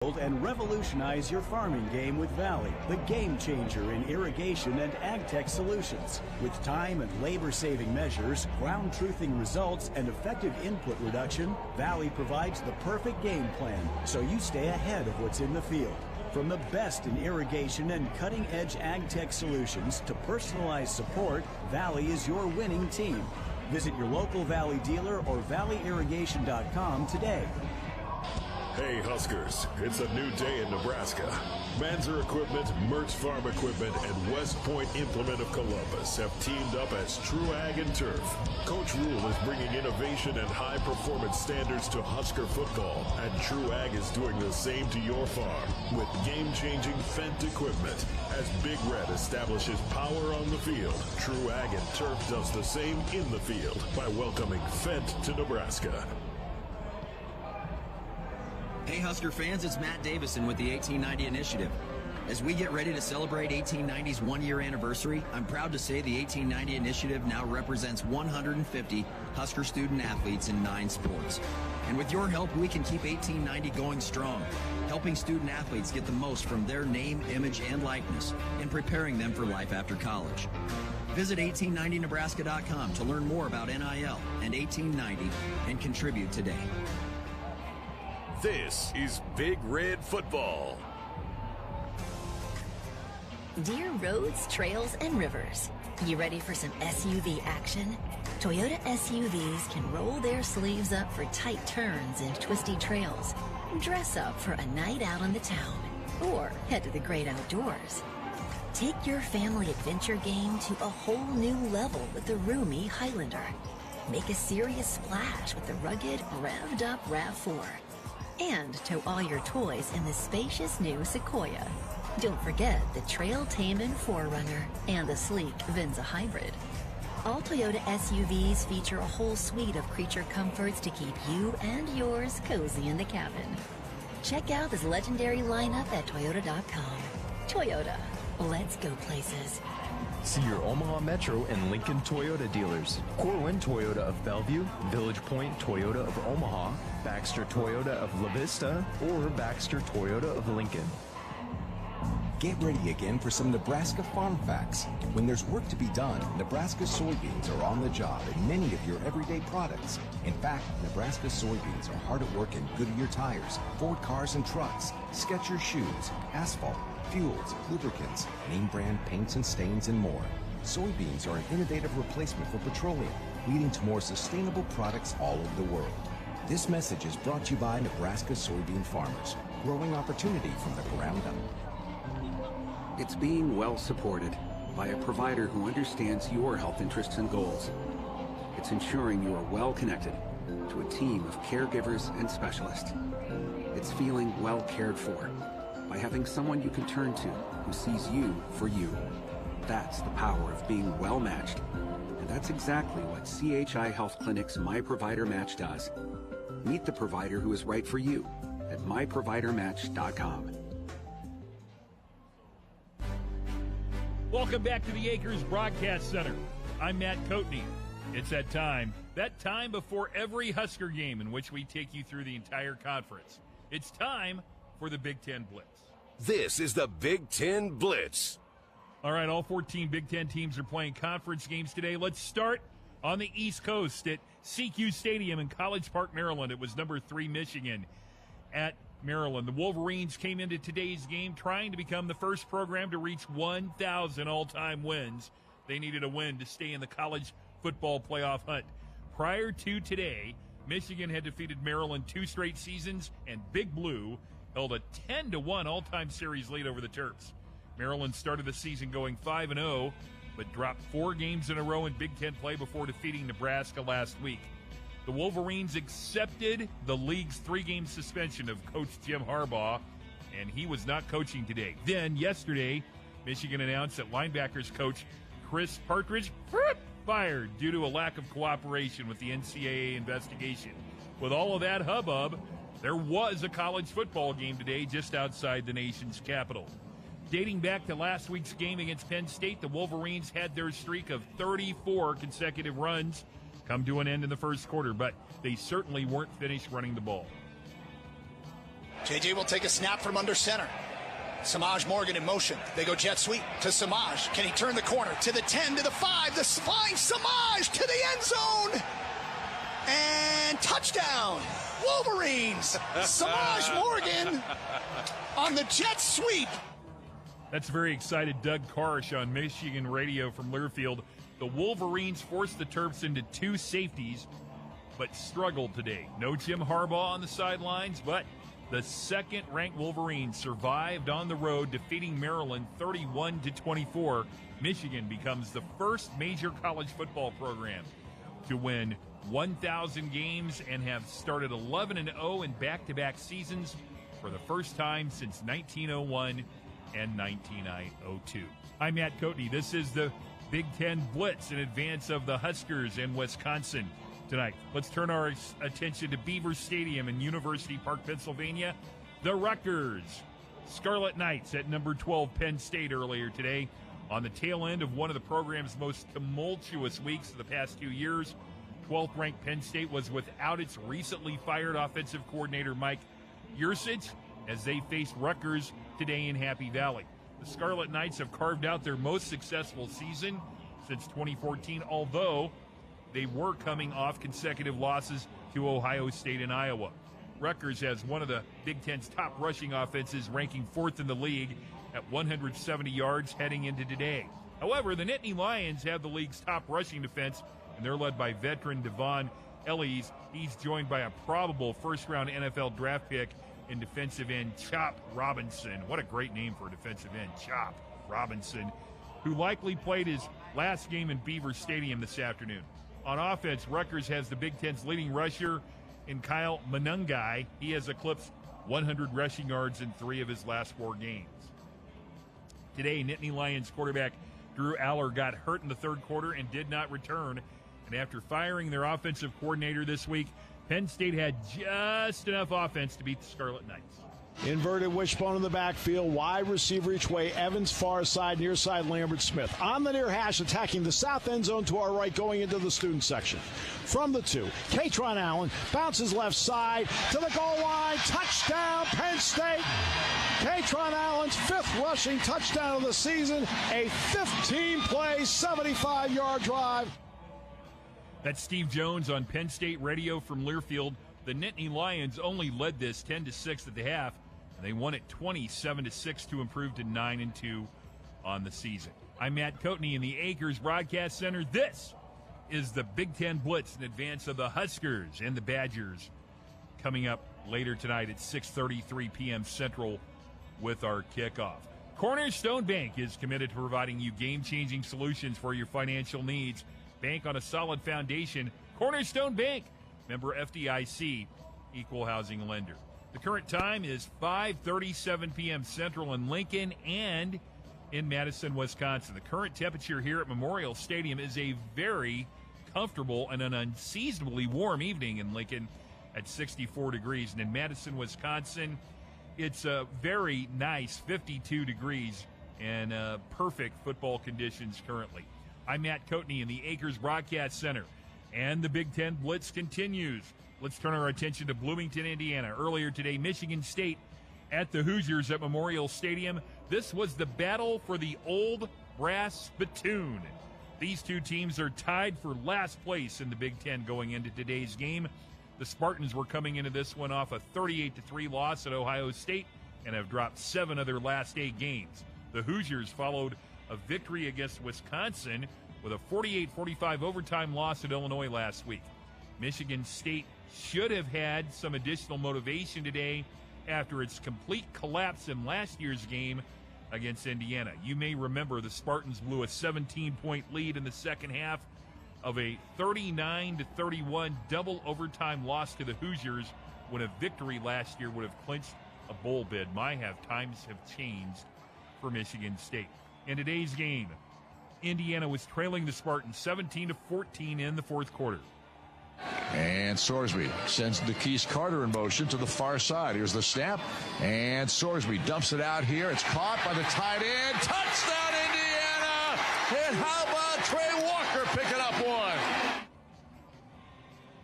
field and revolutionize your farming game with Valley, the game changer in irrigation and ag tech solutions. With time and labor-saving measures, ground-truthing results, and effective input reduction, Valley provides the perfect game plan so you stay ahead of what's in the field. From the best in irrigation and cutting-edge ag tech solutions to personalized support, Valley is your winning team. Visit your local Valley dealer or valleyirrigation.com today. Hey Huskers, it's a new day in Nebraska. Manzer Equipment, Mertz Farm Equipment, and West Point Implement of Columbus have teamed up as True Ag and Turf. Coach Rule is bringing innovation and high-performance standards to Husker football, and True Ag is doing the same to your farm with game-changing Fendt equipment. As Big Red establishes power on the field, True Ag and Turf does the same in the field by welcoming Fendt to Nebraska. Hey Husker fans, it's Matt Davison with the 1890 Initiative. As we get ready to celebrate 1890's one-year anniversary, I'm proud to say the 1890 Initiative now represents 150 Husker student athletes in 9 sports. And with your help, we can keep 1890 going strong, helping student athletes get the most from their name, image, and likeness, and preparing them for life after college. Visit 1890nebraska.com to learn more about NIL and 1890 and contribute today. This is Big Red Football. Dear roads, trails, and rivers, you ready for some SUV action? Toyota SUVs can roll their sleeves up for tight turns and twisty trails, dress up for a night out on the town, or head to the great outdoors. Take your family adventure game to a whole new level with the roomy Highlander. Make a serious splash with the rugged, revved up RAV4. And tow all your toys in the spacious new Sequoia. Don't forget the trail-taming 4Runner and the sleek Venza Hybrid. All Toyota SUVs feature a whole suite of creature comforts to keep you and yours cozy in the cabin. Check out this legendary lineup at Toyota.com. Toyota, let's go places. See your Omaha Metro and Lincoln Toyota dealers. Corwin Toyota of Bellevue, Village Point Toyota of Omaha, Baxter Toyota of La Vista, or Baxter Toyota of Lincoln. Get ready again for some Nebraska farm facts. When there's work to be done, Nebraska soybeans are on the job in many of your everyday products. In fact, Nebraska soybeans are hard at work in Goodyear tires, Ford cars and trucks, Skechers shoes, asphalt, fuels, lubricants, name brand paints and stains, and more. Soybeans are an innovative replacement for petroleum, leading to more sustainable products all over the world. This message is brought to you by Nebraska soybean farmers, growing opportunity from the ground up. It's being well supported by a provider who understands your health interests and goals. It's ensuring you are well connected to a team of caregivers and specialists. It's feeling well cared for by having someone you can turn to who sees you for you. That's the power of being well matched. And that's exactly what CHI Health Clinic's My Provider Match does. Meet the provider who is right for you at myprovidermatch.com. Welcome back to the Acres Broadcast Center. I'm Matt Coatney. It's that time before every Husker game in which we take you through the entire conference. It's time for the Big Ten Blitz. This is the Big Ten Blitz. All right, all 14 Big Ten teams are playing conference games today. Let's start on the East Coast at CQ Stadium in College Park, Maryland. It was number 3 Michigan at Maryland. The Wolverines came into today's game trying to become the first program to reach 1,000 all-time wins. They needed a win to stay in the college football playoff hunt. Prior to today, Michigan had defeated Maryland 2 straight seasons, and Big Blue held a 10-1 all-time series lead over the Terps. Maryland started the season going 5-0, but dropped 4 games in a row in Big Ten play before defeating Nebraska last week. The Wolverines accepted the league's 3-game suspension of Coach Jim Harbaugh, and he was not coaching today. Then, yesterday, Michigan announced that linebackers coach Chris Partridge fired due to a lack of cooperation with the NCAA investigation. With all of that hubbub, there was a college football game today just outside the nation's capital. Dating back to last week's game against Penn State, the Wolverines had their streak of 34 consecutive runs come to an end in the first quarter, but they certainly weren't finished running the ball. JJ will take a snap from under center. Samaj Morgan in motion. They go jet sweep to Samaj. Can he turn the corner? To the 10, to the 5, the flying Samaj to the end zone. And touchdown, Wolverines. Samaj Morgan on the jet sweep. That's very excited Doug Karsh on Michigan radio from Learfield. The Wolverines forced the Terps into 2 safeties, but struggled today. No Jim Harbaugh on the sidelines, but the second-ranked Wolverines survived on the road, defeating Maryland 31-24. Michigan becomes the first major college football program to win 1,000 games and have started 11-0 in back-to-back seasons for the first time since 1901 and 1902. I'm Matt Coatney. This is the Big Ten Blitz in advance of the Huskers in Wisconsin tonight. Let's turn our attention to Beaver Stadium in University Park, Pennsylvania. The Rutgers Scarlet Knights at number 12 Penn State earlier today on the tail end of one of the program's most tumultuous weeks of the past 2 years. 12th ranked Penn State was without its recently fired offensive coordinator Mike Yurcich as they faced Rutgers today in Happy Valley. The Scarlet Knights have carved out their most successful season since 2014, although they were coming off consecutive losses to Ohio State and Iowa. Rutgers has one of the Big Ten's top rushing offenses, ranking 4th in the league at 170 yards heading into today. However, the Nittany Lions have the league's top rushing defense, and they're led by veteran Devon Ellies. He's joined by a probable first-round NFL draft pick in defensive end Chop Robinson. What a great name for a defensive end, Chop Robinson, who likely played his last game in Beaver Stadium this afternoon. On offense, Rutgers has the Big Ten's leading rusher in Kyle Monungai. He has eclipsed 100 rushing yards in 3 of his last 4 games. Today, Nittany Lions quarterback Drew Aller got hurt in the third quarter and did not return. And after firing their offensive coordinator this week, Penn State had just enough offense to beat the Scarlet Knights. Inverted wishbone in the backfield, wide receiver each way, Evans far side, near side Lambert Smith. On the near hash, attacking the south end zone to our right, going into the student section. From the 2, Katron Allen bounces left side to the goal line, touchdown Penn State. Katron Allen's 5th rushing touchdown of the season, a 15-play, 75-yard drive. That's Steve Jones on Penn State radio from Learfield. The Nittany Lions only led this 10-6 at the half, and they won it 27-6 to improve to 9-2 on the season. I'm Matt Coatney in the Acres Broadcast Center. This is the Big Ten Blitz in advance of the Huskers and the Badgers coming up later tonight at 6:33 p.m. Central with our kickoff. Cornerstone Bank is committed to providing you game-changing solutions for your financial needs. Bank on a solid foundation. Cornerstone Bank, member FDIC, equal housing lender. The current time is 5:37 p.m. Central in Lincoln and in Madison, Wisconsin. The current temperature here at Memorial Stadium is a very comfortable and an unseasonably warm evening in Lincoln at 64 degrees. And in Madison, Wisconsin, it's a very nice 52 degrees and perfect football conditions currently. I'm Matt Coatney in the Acres Broadcast Center. And the Big Ten Blitz continues. Let's turn our attention to Bloomington, Indiana. Earlier today, Michigan State at the Hoosiers at Memorial Stadium. This was the battle for the old brass spittoon. These two teams are tied for last place in the Big Ten going into today's game. The Spartans were coming into this one off a 38-3 loss at Ohio State and have dropped 7 of their last 8 games. The Hoosiers followed a victory against Wisconsin with a 48-45 overtime loss at Illinois last week. Michigan State should have had some additional motivation today after its complete collapse in last year's game against Indiana. You may remember the Spartans blew a 17-point lead in the second half of a 39-31 double overtime loss to the Hoosiers when a victory last year would have clinched a bowl bid. Times have changed for Michigan State. In today's game, Indiana was trailing the Spartans 17-14 in the fourth quarter. And Sorsby sends DeKeith Carter in motion to the far side. Here's the snap, and Sorsby dumps it out here. It's caught by the tight end. Touchdown, Indiana! And how about Trey Walker picking up one?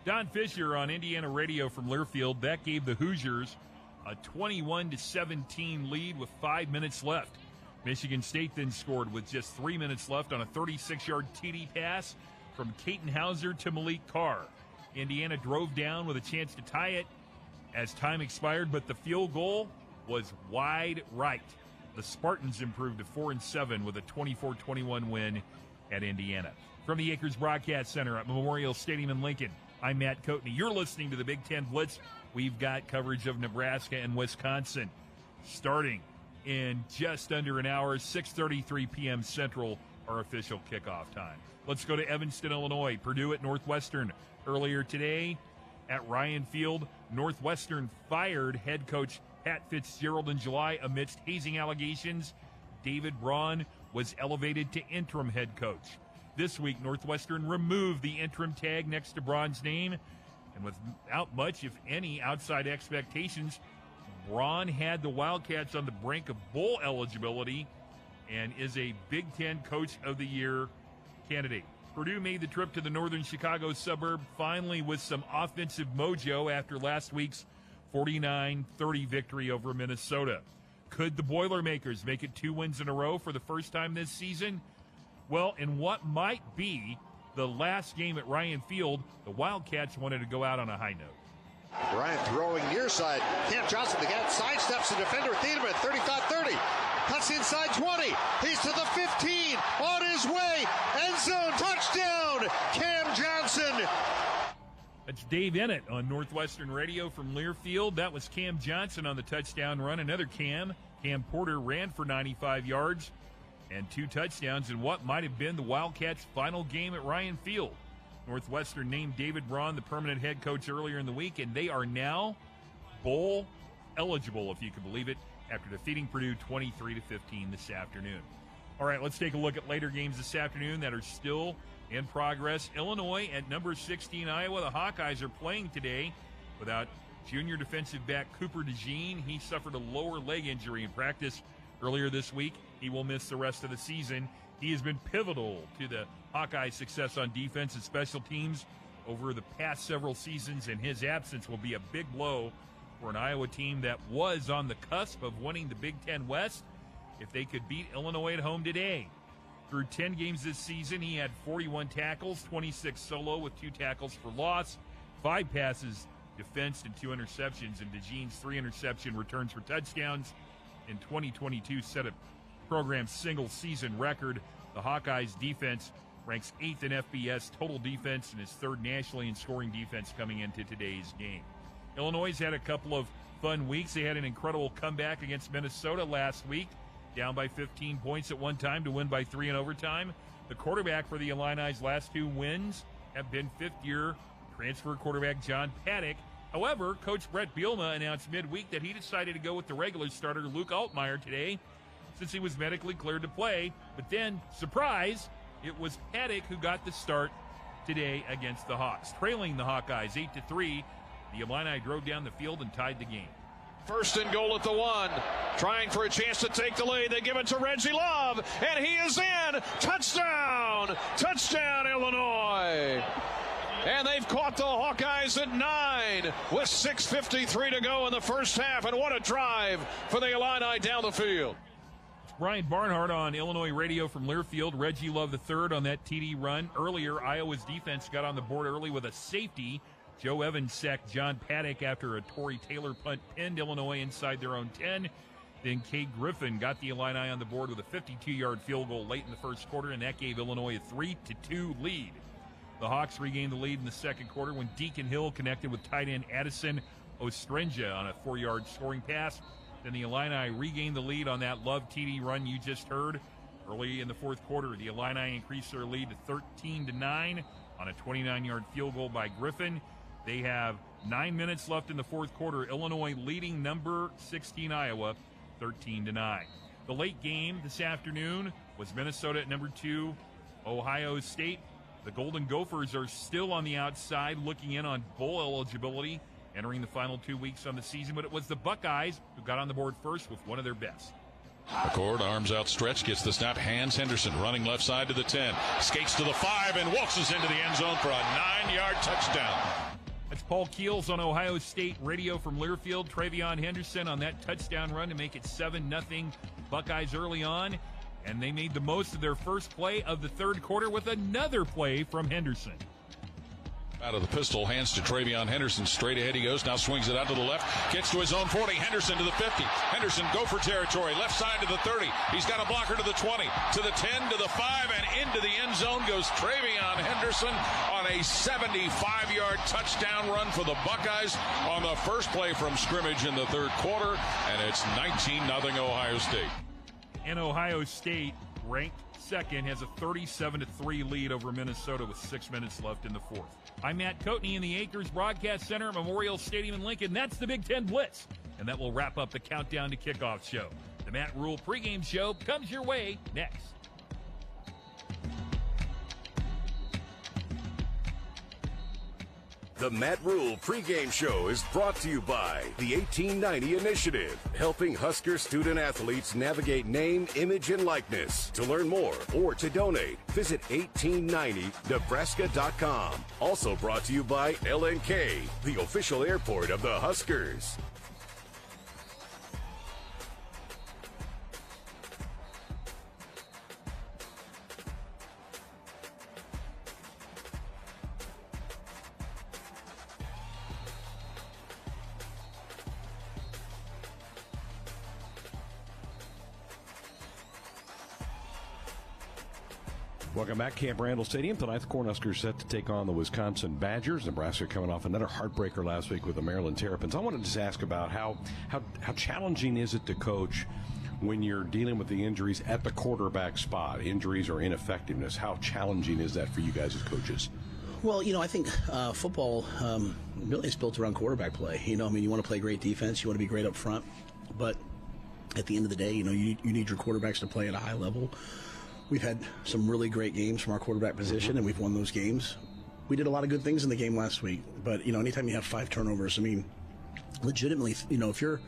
Don Fisher on Indiana radio from Learfield. That gave the Hoosiers a 21-17 lead with 5 minutes left. Michigan State then scored with just 3 minutes left on a 36-yard TD pass from Caton Hauser to Malik Carr. Indiana drove down with a chance to tie it as time expired, but the field goal was wide right. The Spartans improved to 4-7 with a 24-21 win at Indiana. From the Acres Broadcast Center at Memorial Stadium in Lincoln, I'm Matt Coatney. You're listening to the Big Ten Blitz. We've got coverage of Nebraska and Wisconsin starting in just under an hour, 6:33 p.m. Central, our official kickoff time. Let's go to Evanston, Illinois. Purdue at Northwestern. Earlier today at Ryan Field, Northwestern fired head coach Pat Fitzgerald in July amidst hazing allegations. David Braun was elevated to interim head coach. This week, Northwestern removed the interim tag next to Braun's name, and without much, if any, outside expectations, Braun had the Wildcats on the brink of bowl eligibility and is a Big Ten Coach of the Year candidate. Purdue made the trip to the northern Chicago suburb finally with some offensive mojo after last week's 49-30 victory over Minnesota. Could the Boilermakers make it 2 wins in a row for the first time this season? Well, in what might be the last game at Ryan Field, the Wildcats wanted to go out on a high note. Bryant throwing near side. Cam Johnson, the guy sidesteps the defender at Thiedemann, 35-30. Cuts inside 20. He's to the 15. On his way. End zone. Touchdown. Cam Johnson. That's Dave Ennett on Northwestern Radio from Learfield. That was Cam Johnson on the touchdown run. Another Cam. Cam Porter ran for 95 yards and 2 touchdowns in what might have been the Wildcats' final game at Ryan Field. Northwestern named David Braun the permanent head coach earlier in the week, and they are now bowl eligible, if you can believe it, after defeating Purdue 23-15 this afternoon. All right, let's take a look at later games this afternoon that are still in progress. Illinois at number 16, Iowa. The Hawkeyes are playing today without junior defensive back Cooper DeJean. He suffered a lower leg injury in practice earlier this week. He will miss the rest of the season. He has been pivotal to the Hawkeyes' success on defense and special teams over the past several seasons, and his absence will be a big blow for an Iowa team that was on the cusp of winning the Big Ten West if they could beat Illinois at home today. Through 10 games this season, he had 41 tackles, 26 solo with 2 tackles for loss, 5 passes defensed and 2 interceptions, and DeJean's 3 interception returns for touchdowns in 2022 set a program's single-season record. The Hawkeyes' defense ranks 8th in FBS total defense and is 3rd nationally in scoring defense coming into today's game. Illinois had a couple of fun weeks. They had an incredible comeback against Minnesota last week, down by 15 points at one time to win by 3 in overtime. The quarterback for the Illini's last 2 wins have been 5th-year transfer quarterback John Paddock. However, Coach Brett Bielema announced midweek that he decided to go with the regular starter Luke Altmaier today since he was medically cleared to play. But then, surprise, it was Paddock who got the start today against the Hawks. Trailing the Hawkeyes 8-3, the Illini drove down the field and tied the game. 1st and goal at the 1. Trying for a chance to take the lead. They give it to Reggie Love, and he is in. Touchdown! Touchdown, Illinois! And they've caught the Hawkeyes at 9 with 6:53 to go in the first half. And what a drive for the Illini down the field. Brian Barnhart on Illinois radio from Learfield. Reggie Love III on that TD run. Earlier, Iowa's defense got on the board early with a safety. Joe Evans sacked John Paddock after a Torrey Taylor punt pinned Illinois inside their own 10. Then Cade Griffin got the Illini on the board with a 52-yard field goal late in the first quarter, and that gave Illinois a 3-2 lead. The Hawks regained the lead in the second quarter when Deacon Hill connected with tight end Addison Ostrenja on a 4-yard scoring pass. Then the Illini regained the lead on that Love TD run you just heard. Early in the fourth quarter, the Illini increased their lead to 13-9 on a 29-yard field goal by Griffin. They have 9 minutes left in the fourth quarter. Illinois leading number 16 Iowa 13-9. The late game this afternoon was Minnesota at number 2 Ohio State. The Golden Gophers are still on the outside looking in on bowl eligibility entering the final 2 weeks on the season, but it was the Buckeyes who got on the board first with one of their best. McCord, arms outstretched, gets the snap, hands Henderson, running left side to the 10, skates to the 5, and waltzes into the end zone for a 9-yard touchdown. That's Paul Keels on Ohio State radio from Learfield. Travion Henderson on that touchdown run to make it 7-0 Buckeyes early on. And they made the most of their first play of the third quarter with another play from Henderson. Out of the pistol, hands to Travion Henderson. Straight ahead he goes. Now swings it out to the left. Gets to his own 40. Henderson to the 50. Henderson go for territory. Left side to the 30. He's got a blocker to the 20. To the 10, to the 5, and into the end zone goes Travion Henderson on a 75-yard touchdown run for the Buckeyes on the first play from scrimmage in the third quarter. And it's 19-0 Ohio State. And Ohio State, ranked second, has a 37-3 lead over Minnesota with 6 minutes left in the fourth. I'm Matt Coatney in the Acres Broadcast Center at Memorial Stadium in Lincoln. That's the Big Ten Blitz. And that will wrap up the Countdown to Kickoff show. The Matt Rule pregame show comes your way next. The Matt Rule pregame show is brought to you by the 1890 Initiative, helping Husker student athletes navigate name, image, and likeness. To learn more or to donate, visit 1890nebraska.com. Also brought to you by LNK, the official airport of the Huskers. Welcome back, Camp Randall Stadium. Tonight, the Cornhuskers set to take on the Wisconsin Badgers. Nebraska coming off another heartbreaker last week with the Maryland Terrapins. I wanted to just ask about how challenging is it to coach when you're dealing with the injuries at the quarterback spot, injuries or ineffectiveness? How challenging is that for you guys as coaches? Well, I think football really is built around quarterback play. You want to play great defense, you want to be great up front, but at the end of the day, you need your quarterbacks to play at a high level. We've had some really great games from our quarterback position, and we've won those games. We did a lot of good things in the game last week, but anytime you have 5 turnovers, legitimately, if you're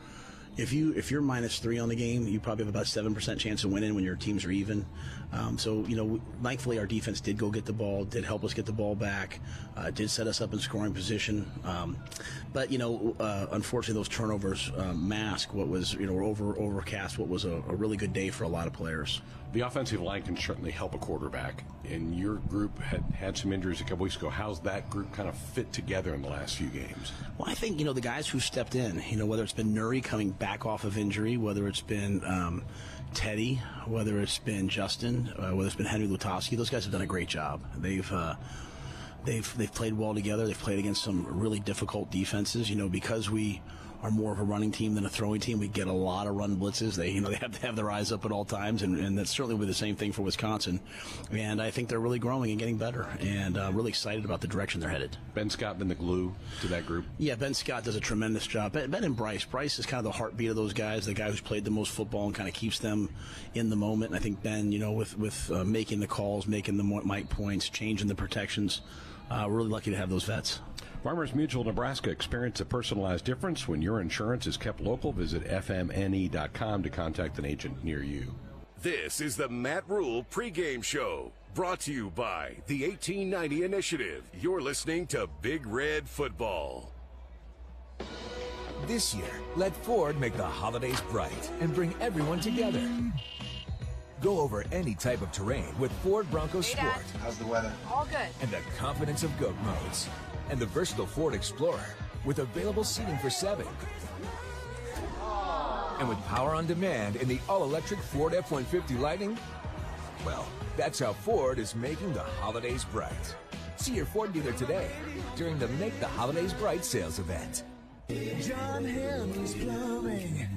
-3 on the game, you probably have about 7% chance of winning when your teams are even. Thankfully our defense did go get the ball, did help us get the ball back, did set us up in scoring position. But unfortunately those turnovers mask what was, overcast what was a really good day for a lot of players. The offensive line can certainly help a quarterback, and your group had some injuries a couple weeks ago. How's that group kind of fit together in the last few games? Well, I think, the guys who stepped in, whether it's been Nuri coming back off of injury, whether it's been Teddy, whether it's been Justin, whether it's been Henry Lutovsky, those guys have done a great job. They've played well together. They've played against some really difficult defenses, because we are more of a running team than a throwing team. We get a lot of run blitzes. They have to have their eyes up at all times, and that's certainly will be the same thing for Wisconsin. And I think they're really growing and getting better, and really excited about the direction they're headed. Ben Scott been the glue to that group? Yeah, Ben Scott does a tremendous job. Ben and Bryce. Bryce is kind of the heartbeat of those guys, the guy who's played the most football and kind of keeps them in the moment. And I think Ben, with making the calls, making the mic points, changing the protections, we're really lucky to have those vets. Farmers Mutual Nebraska, experience a personalized difference when your insurance is kept local. Visit fmne.com to contact an agent near you. This is the Matt Rule pregame show, brought to you by the 1890 Initiative. You're listening to Big Red Football. This year, let Ford make the holidays bright and bring everyone together. Go over any type of terrain with Ford Bronco Sport. How's the weather? All good. And the confidence of GOAT modes. And the versatile Ford Explorer with available seating for 7. And with power on demand in the all-electric Ford F-150 Lightning, well, that's how Ford is making the holidays bright. See your Ford dealer today during the Make the Holidays Bright sales event. John Henry's Plumbing.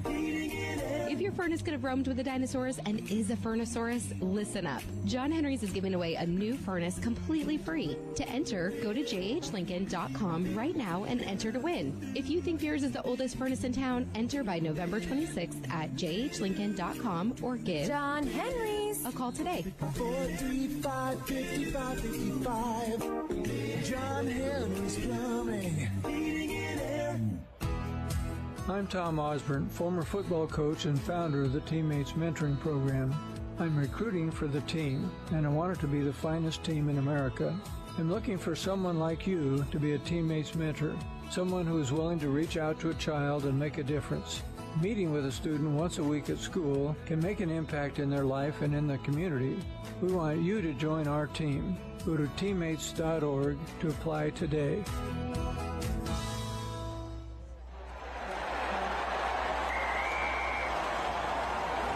If your furnace could have roamed with the dinosaurs and is a Furnasaurus, listen up. John Henry's is giving away a new furnace completely free. To enter, go to jhlincoln.com right now and enter to win. If you think yours is the oldest furnace in town, enter by November 26th at jhlincoln.com or give John Henry's a call today. 435-5555. John Henry's Plumbing. I'm Tom Osborne, former football coach and founder of the Teammates Mentoring Program. I'm recruiting for the team, and I want it to be the finest team in America. I'm looking for someone like you to be a Teammates mentor. someone who is willing to reach out to a child and make a difference. Meeting with a student once a week at school can make an impact in their life and in the community. We want you to join our team. Go to teammates.org to apply today.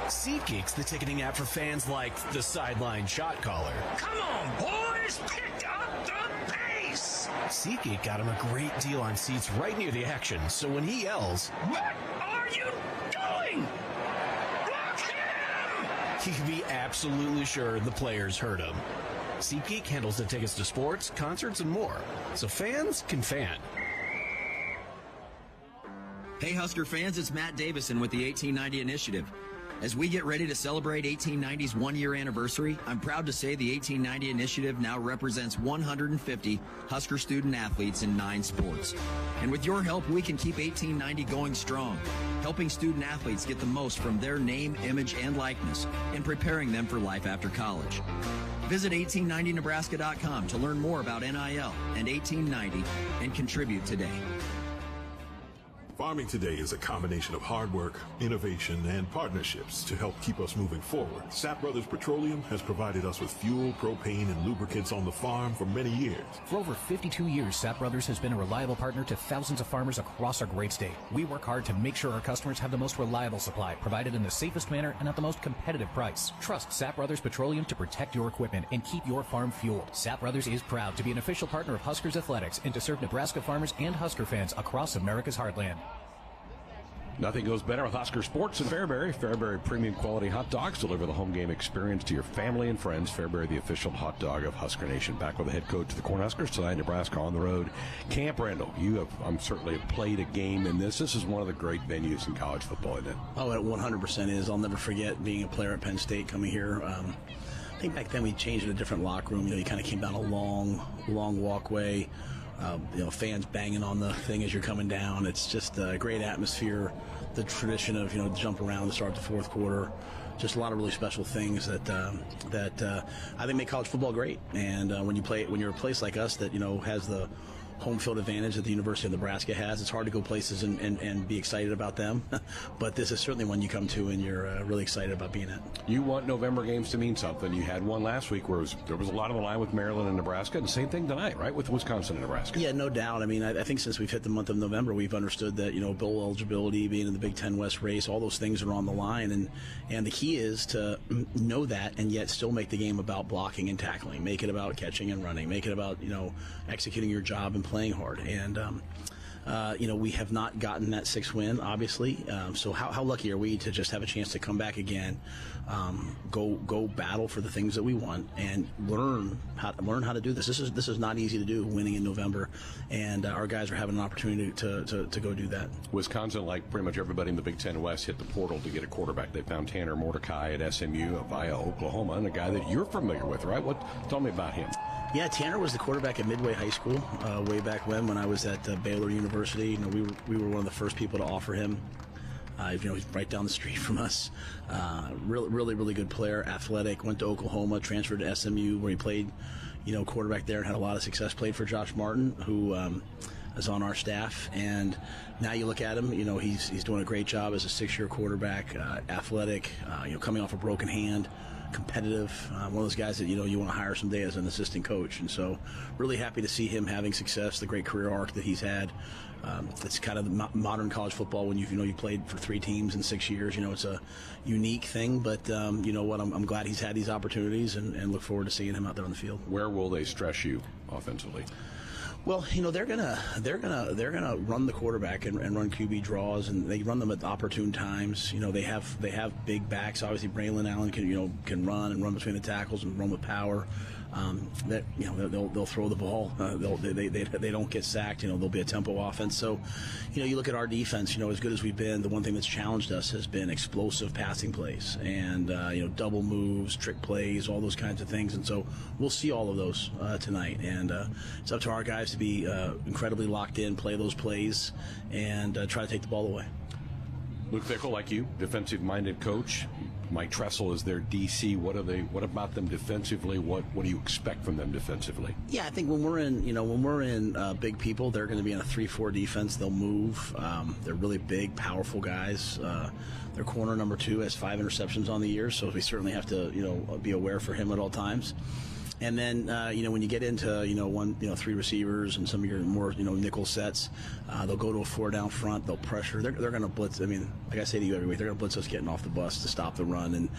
SeatGeek's the ticketing app for fans like the sideline shot caller. Come on, boys, pick up the pace! SeatGeek got him a great deal on seats right near the action, so when he yells, "What are you doing? Block him!" he can be absolutely sure the players heard him. SeatGeek handles the tickets to sports, concerts, and more, so fans can fan. Hey Husker fans, it's Matt Davison with the 1890 Initiative. As we get ready to celebrate 1890's one-year anniversary, I'm proud to say the 1890 Initiative now represents 150 Husker student athletes in 9 sports. And with your help, we can keep 1890 going strong, helping student athletes get the most from their name, image, and likeness, and preparing them for life after college. Visit 1890nebraska.com to learn more about NIL and 1890 and contribute today. Farming today is a combination of hard work, innovation, and partnerships to help keep us moving forward. Sapp Brothers Petroleum has provided us with fuel, propane, and lubricants on the farm for many years. For over 52 years, Sapp Brothers has been a reliable partner to thousands of farmers across our great state. We work hard to make sure our customers have the most reliable supply, provided in the safest manner and at the most competitive price. Trust Sapp Brothers Petroleum to protect your equipment and keep your farm fueled. Sapp Brothers is proud to be an official partner of Huskers Athletics and to serve Nebraska farmers and Husker fans across America's heartland. Nothing goes better with Husker Sports in Fairbury. Fairbury premium quality hot dogs deliver the home game experience to your family and friends. Fairbury, the official hot dog of Husker Nation. Back with the head coach of the Cornhuskers tonight, Nebraska on the road. Camp Randall, you have certainly played a game in this. This is one of the great venues in college football, isn't it? Oh, it 100% is. I'll never forget being a player at Penn State coming here. I think back then we changed in a different locker room. You kind of came down a long walkway. Fans banging on the thing as you're coming down. It's just a great atmosphere. The tradition of jump around to start the fourth quarter. Just a lot of really special things that I think make college football great. And when you're a place like us that has the home field advantage that the University of Nebraska has, it's hard to go places and be excited about them. But this is certainly one you come to and you're really excited about being at. You want November games to mean something. You had one last week where there was a lot on the line with Maryland and Nebraska, and the same thing tonight, right, with Wisconsin and Nebraska. Yeah, no doubt. I mean, I think since we've hit the month of November, we've understood that, bowl eligibility, being in the Big Ten West race, all those things are on the line. And the key is to know that and yet still make the game about blocking and tackling. Make it about catching and running. Make it about, executing your job and playing hard. And, we have not gotten that 6th win, obviously. So how lucky are we to just have a chance to come back again, go battle for the things that we want, and learn how to do this. This is not easy to do, winning in November, and our guys are having an opportunity to go do that. Wisconsin, like pretty much everybody in the Big Ten West, hit the portal to get a quarterback. They found Tanner Mordecai at SMU via Oklahoma, and a guy that you're familiar with, right? Tell me about him. Yeah, Tanner was the quarterback at Midway High School way back when I was at Baylor University. We were one of the first people to offer him. He's right down the street from us. Really good player, athletic. Went to Oklahoma, transferred to SMU, where he played, quarterback there and had a lot of success. Played for Josh Martin, who is on our staff. And now you look at him, he's doing a great job as a 6-year quarterback, athletic, coming off a broken hand. Competitive, one of those guys that you want to hire someday as an assistant coach, and so really happy to see him having success, the great career arc that he's had. It's kind of the modern college football when you played for 3 teams in 6 years. It's a unique thing, but you know what? I'm glad he's had these opportunities, and look forward to seeing him out there on the field. Where will they stress you offensively? Well, they're gonna run the quarterback and run QB draws, and they run them at opportune times. They have big backs. Obviously, Braylon Allen can run between the tackles and run with power. They'll throw the ball. They don't get sacked. There'll be a tempo offense. So, you look at our defense. As good as we've been, the one thing that's challenged us has been explosive passing plays and double moves, trick plays, all those kinds of things. And so we'll see all of those tonight. And it's up to our guys to be incredibly locked in, play those plays, and try to take the ball away. Luke Fickell, like you, defensive-minded coach. Mike Tressel is their DC. What about them defensively? What do you expect from them defensively? Yeah, I think when we're in big people, they're going to be in a 3-4 defense. They'll move. They're really big, powerful guys. Their corner number 2 has 5 interceptions on the year, so we certainly have to be aware for him at all times. And then, when you get into, 3 receivers and some of your more, nickel sets, they'll go to a 4 down front. They'll pressure. They're going to blitz. I mean, like I say to you every week, they're going to blitz us getting off the bus to stop the run. And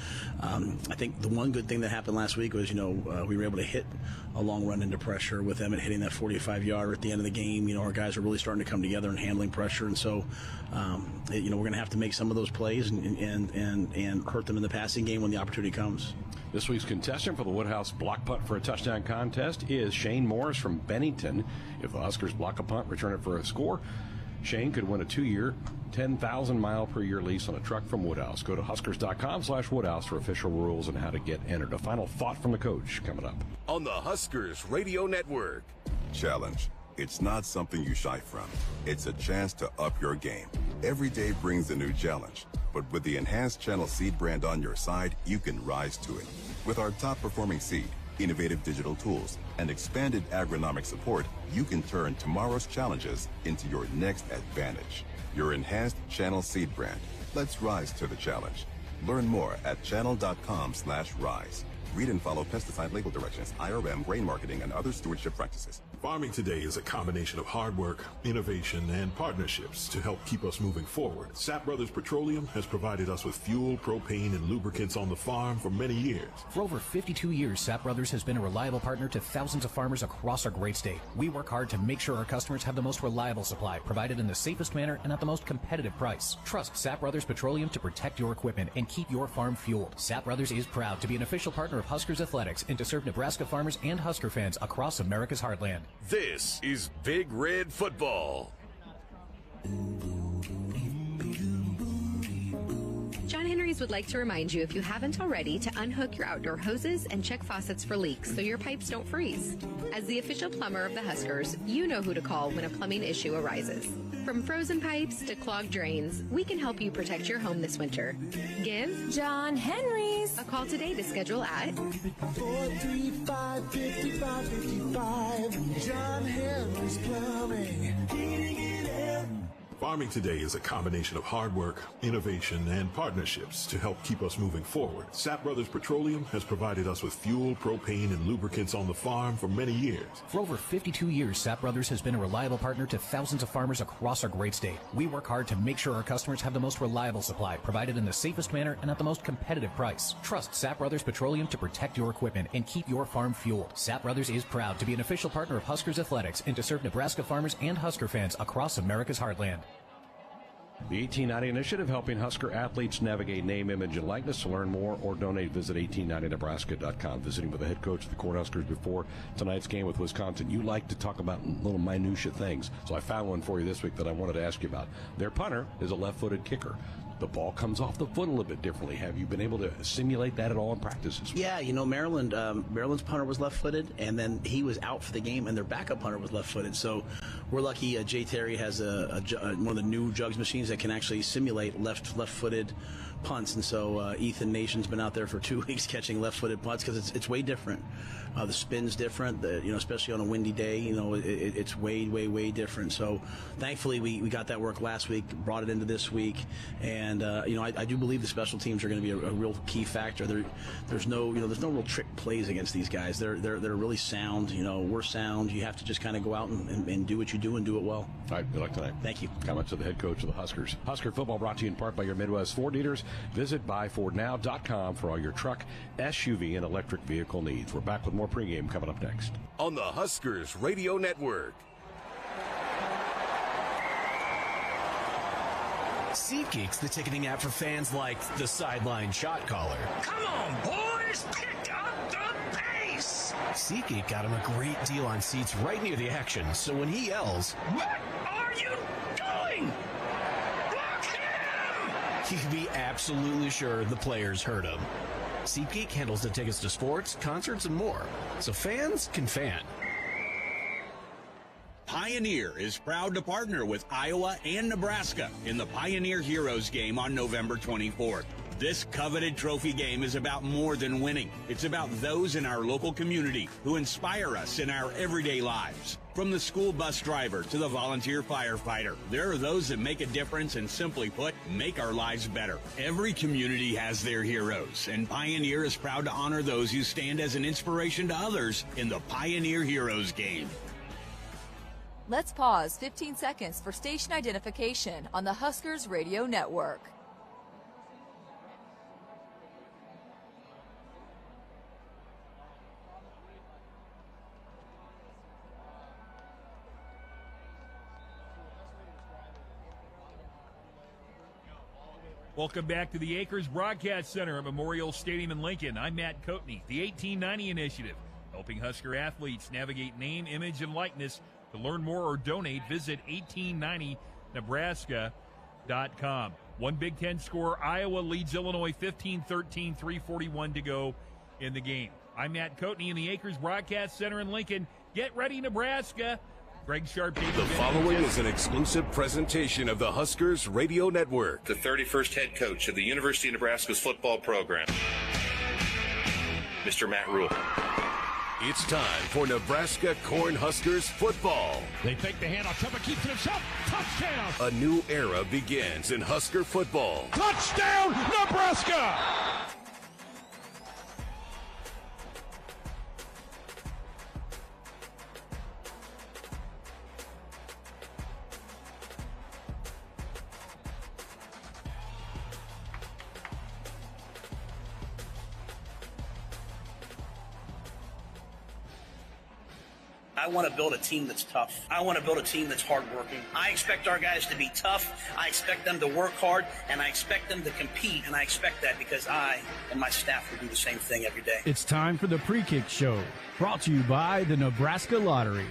I think the one good thing that happened last week was, we were able to hit a long run into pressure with them and hitting that 45-yarder at the end of the game. Our guys are really starting to come together and handling pressure. And so, we're going to have to make some of those plays and hurt them in the passing game when the opportunity comes. This week's contestant for the Woodhouse block punt for a touchdown contest is Shane Morris from Bennington. If the Huskers block a punt, return it for a score, Shane could win a 2-year, 10,000-mile-per-year lease on a truck from Woodhouse. Go to Huskers.com/Woodhouse for official rules and how to get entered. A final thought from the coach coming up. On the Huskers Radio Network. Challenge. It's not something you shy from. It's a chance to up your game. Every day brings a new challenge. But with the enhanced Channel Seed brand on your side, you can rise to it. With our top-performing seed, innovative digital tools, and expanded agronomic support, you can turn tomorrow's challenges into your next advantage. Your enhanced Channel Seed brand. Let's rise to the challenge. Learn more at channel.com/rise. Read and follow pesticide label directions, IRM, grain marketing, and other stewardship practices. Farming today is a combination of hard work, innovation, and partnerships to help keep us moving forward. Sapp Brothers Petroleum has provided us with fuel, propane, and lubricants on the farm for many years. For over 52 years, Sapp Brothers has been a reliable partner to thousands of farmers across our great state. We work hard to make sure our customers have the most reliable supply, provided in the safest manner and at the most competitive price. Trust Sapp Brothers Petroleum to protect your equipment and keep your farm fueled. Sapp Brothers is proud to be an official partner of Huskers Athletics and to serve Nebraska farmers and Husker fans across America's heartland. This is Big Red Football. John Henry's would like to remind you, if you haven't already, to unhook your outdoor hoses and check faucets for leaks so your pipes don't freeze. As the official plumber of the Huskers, you know who to call when a plumbing issue arises. From frozen pipes to clogged drains, we can help you protect your home this winter. Give John Henry's a call today to schedule at 435-5555. John Henry's Plumbing. Heating and air. Farming today is a combination of hard work, innovation, and partnerships to help keep us moving forward. Sapp Brothers Petroleum has provided us with fuel, propane, and lubricants on the farm for many years. For over 52 years, Sapp Brothers has been a reliable partner to thousands of farmers across our great state. We work hard to make sure our customers have the most reliable supply, provided in the safest manner and at the most competitive price. Trust Sapp Brothers Petroleum to protect your equipment and keep your farm fueled. Sapp Brothers is proud to be an official partner of Huskers Athletics and to serve Nebraska farmers and Husker fans across America's heartland. The 1890 Initiative, helping Husker athletes navigate name, image, and likeness. To learn more or donate, visit 1890nebraska.com. Visiting with the head coach of the Cornhuskers before tonight's game with Wisconsin. You like to talk about little minutia things, so I found one for you this week that I wanted to ask you about. Their punter is a left-footed kicker. The ball comes off the foot a little bit differently. Have you been able to simulate that at all in practices? Yeah, Maryland's punter was left-footed, and then he was out for the game, and their backup punter was left-footed. So we're lucky Jay Terry has one of the new jugs machines that can actually simulate left-footed punts, and so Ethan Nation's been out there for 2 weeks catching left-footed punts because it's way different. The spin's different, especially on a windy day. It's way different. So thankfully we got that work last week, brought it into this week, and I do believe the special teams are going to be a real key factor. There's no real trick plays against these guys. They're really sound. We're sound. You have to just kind of go out and do what you do and do it well. All right, good luck tonight. Thank you. Comments of the head coach of the Huskers. Husker football brought to you in part by your Midwest Ford dealers. Visit buyfordnow.com for all your truck, SUV, and electric vehicle needs. We're back with more pregame coming up next. On the Huskers Radio Network. SeatGeek's the ticketing app for fans like the sideline shot caller. Come on, boys, pick up the pace. SeatGeek got him a great deal on seats right near the action, so when he yells, "What are you doing? Block him!" you can be absolutely sure the players heard him. SeatGeek handles the tickets to sports, concerts, and more, so fans can fan. Pioneer is proud to partner with Iowa and Nebraska in the Pioneer Heroes game on November 24th. This coveted trophy game is about more than winning. It's about those in our local community who inspire us in our everyday lives. From the school bus driver to the volunteer firefighter, there are those that make a difference and, simply put, make our lives better. Every community has their heroes, and Pioneer is proud to honor those who stand as an inspiration to others in the Pioneer Heroes game. Let's pause 15 seconds for station identification on the Huskers Radio Network. Welcome back to the Acres Broadcast Center at Memorial Stadium in Lincoln. I'm Matt Coatney. The 1890 Initiative, helping Husker athletes navigate name, image, and likeness. To learn more or donate, visit 1890nebraska.com. One Big Ten score, Iowa leads Illinois 15-13, 3:41 to go in the game. I'm Matt Coatney in the Acres Broadcast Center in Lincoln. Get ready, Nebraska. Greg Sharp. The following is an exclusive presentation of the Huskers Radio Network. The 31st head coach of the University of Nebraska's football program, Mr. Matt Rule. It's time for Nebraska Cornhuskers football. They take the handoff. Trevor keeps it himself. Touchdown. A new era begins in Husker football. Touchdown, Nebraska! I want to build a team that's tough. I want to build a team that's hardworking. I expect our guys to be tough. I expect them to work hard, and I expect them to compete, and I expect that because I and my staff will do the same thing every day. It's time for the Pre-Kick Show, brought to you by the Nebraska Lottery.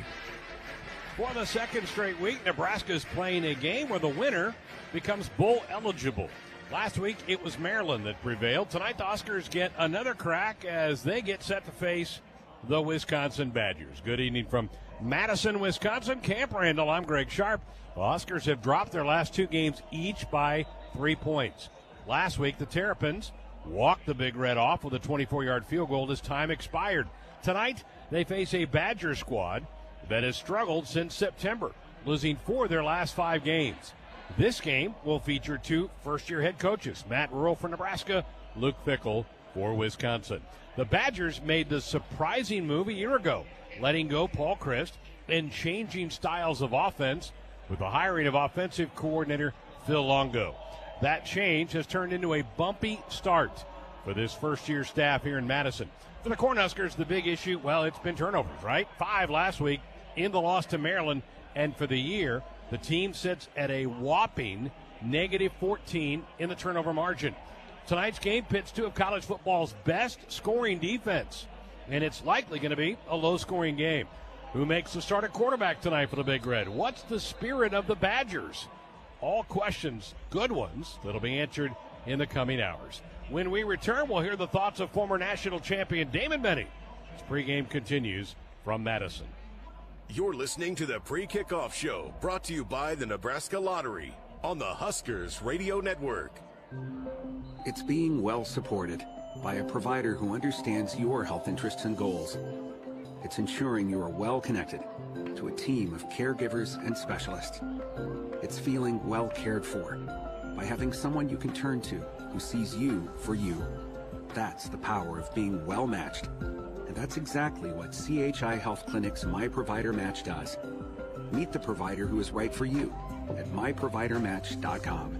For the second straight week, Nebraska's playing a game where the winner becomes bowl eligible. Last week, it was Maryland that prevailed. Tonight, the Huskers get another crack as they get set to face the Wisconsin Badgers. Good evening from Madison, Wisconsin. Camp Randall, I'm Greg Sharp. The Huskers have dropped their last two games each by 3 points. Last week, the Terrapins walked the Big Red off with a 24-yard field goal as time expired. Tonight, they face a Badger squad that has struggled since September, losing 4 of their last 5 games. This game will feature 2 first-year head coaches, Matt Rule for Nebraska, Luke Fickell for Wisconsin. The Badgers made the surprising move a year ago, letting go Paul Chryst and changing styles of offense with the hiring of offensive coordinator Phil Longo. That change has turned into a bumpy start for this first-year staff here in Madison. For the Cornhuskers, the big issue, well, it's been turnovers, right? 5 last week in the loss to Maryland. And for the year, the team sits at a whopping -14 in the turnover margin. Tonight's game pits 2 of college football's best scoring defense, and it's likely going to be a low-scoring game. Who makes the start at quarterback tonight for the Big Red? What's the spirit of the Badgers? All questions, good ones, that'll be answered in the coming hours. When we return, we'll hear the thoughts of former national champion Damon Benning. His pregame continues from Madison. You're listening to the Pre-Kickoff Show, brought to you by the Nebraska Lottery on the Huskers Radio Network. It's being well supported by a provider who understands your health interests and goals. It's ensuring you are well connected to a team of caregivers and specialists. It's feeling well cared for by having someone you can turn to who sees you for you. That's the power of being well matched. And that's exactly what CHI Health Clinic's My Provider Match does. Meet the provider who is right for you at myprovidermatch.com.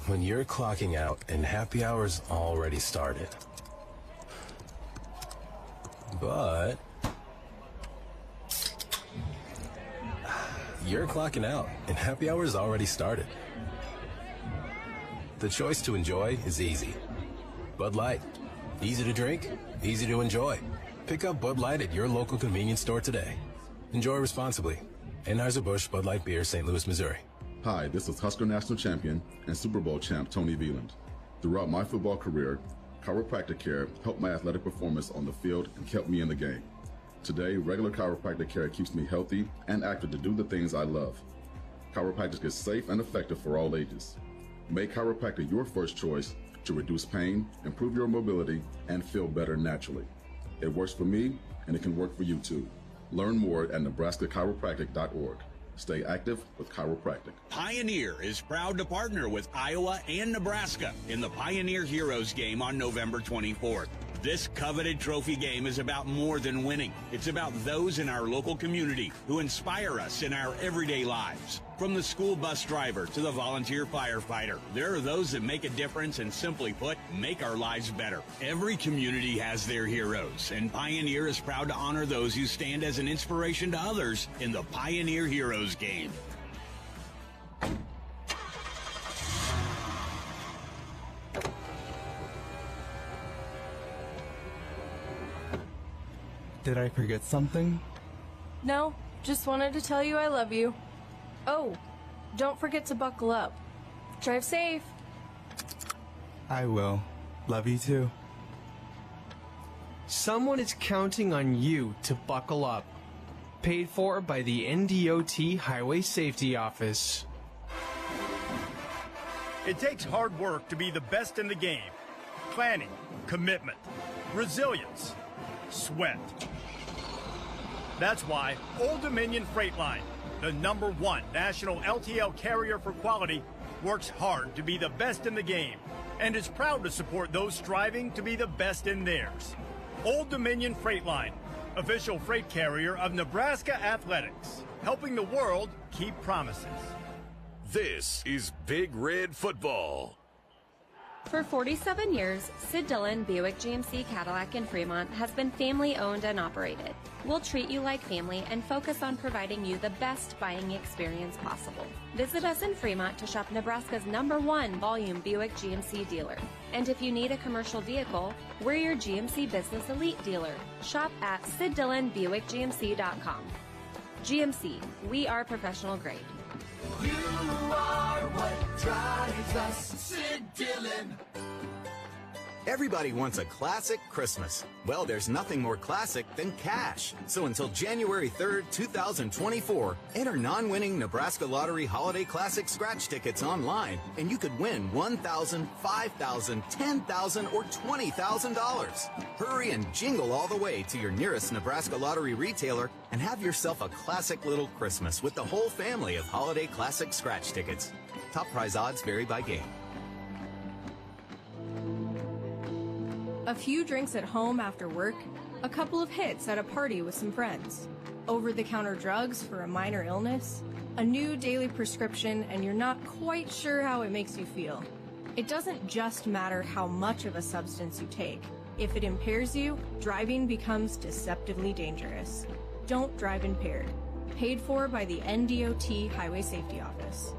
When you're clocking out and happy hour's already started. But you're clocking out and happy hour's already started. The choice to enjoy is easy. Bud Light. Easy to drink, easy to enjoy. Pick up Bud Light at your local convenience store today. Enjoy responsibly. Anheuser-Busch Bud Light Beer, St. Louis, Missouri. Hi, this is Husker National Champion and Super Bowl champ Tony Veland. Throughout my football career, chiropractic care helped my athletic performance on the field and kept me in the game. Today, regular chiropractic care keeps me healthy and active to do the things I love. Chiropractic is safe and effective for all ages. Make chiropractic your first choice to reduce pain, improve your mobility, and feel better naturally. It works for me, and it can work for you too. Learn more at nebraska-chiropractic.org. Stay active with chiropractic. Pioneer is proud to partner with Iowa and Nebraska in the Pioneer Heroes game on November 24th. This coveted trophy game is about more than winning. It's about those in our local community who inspire us in our everyday lives. From the school bus driver to the volunteer firefighter, there are those that make a difference and, simply put, make our lives better. Every community has their heroes, and Pioneer is proud to honor those who stand as an inspiration to others in the Pioneer Heroes game. Did I forget something? No, just wanted to tell you I love you. Oh, don't forget to buckle up. Drive safe. I will. Love you too. Someone is counting on you to buckle up. Paid for by the NDOT Highway Safety Office. It takes hard work to be the best in the game. Planning, commitment, resilience, sweat. That's why Old Dominion Freight Line, the #1 national LTL carrier for quality, works hard to be the best in the game and is proud to support those striving to be the best in theirs. Old Dominion Freight Line, official freight carrier of Nebraska Athletics, helping the world keep promises. This is Big Red Football. For 47 years, Sid Dillon Buick GMC Cadillac in Fremont has been family owned and operated. We'll treat you like family and focus on providing you the best buying experience possible. Visit us in Fremont to shop Nebraska's #1 volume Buick GMC dealer. And if you need a commercial vehicle, we're your GMC Business Elite dealer. Shop at SidDillonBuickGMC.com. GMC, we are professional grade. You are what drives us, Sid Dillon. Everybody wants a classic Christmas. Well, there's nothing more classic than cash. So until January 3rd, 2024, enter non-winning Nebraska Lottery Holiday Classic scratch tickets online, and you could win $1,000, $5,000, $10,000, or $20,000. Hurry and jingle all the way to your nearest Nebraska Lottery retailer and have yourself a classic little Christmas with the whole family of Holiday Classic scratch tickets. Top prize odds vary by game. A few drinks at home after work, a couple of hits at a party with some friends, over-the-counter drugs for a minor illness, a new daily prescription, and you're not quite sure how it makes you feel. It doesn't just matter how much of a substance you take. If it impairs you, driving becomes deceptively dangerous. Don't drive impaired. Paid for by the NDOT Highway Safety Office.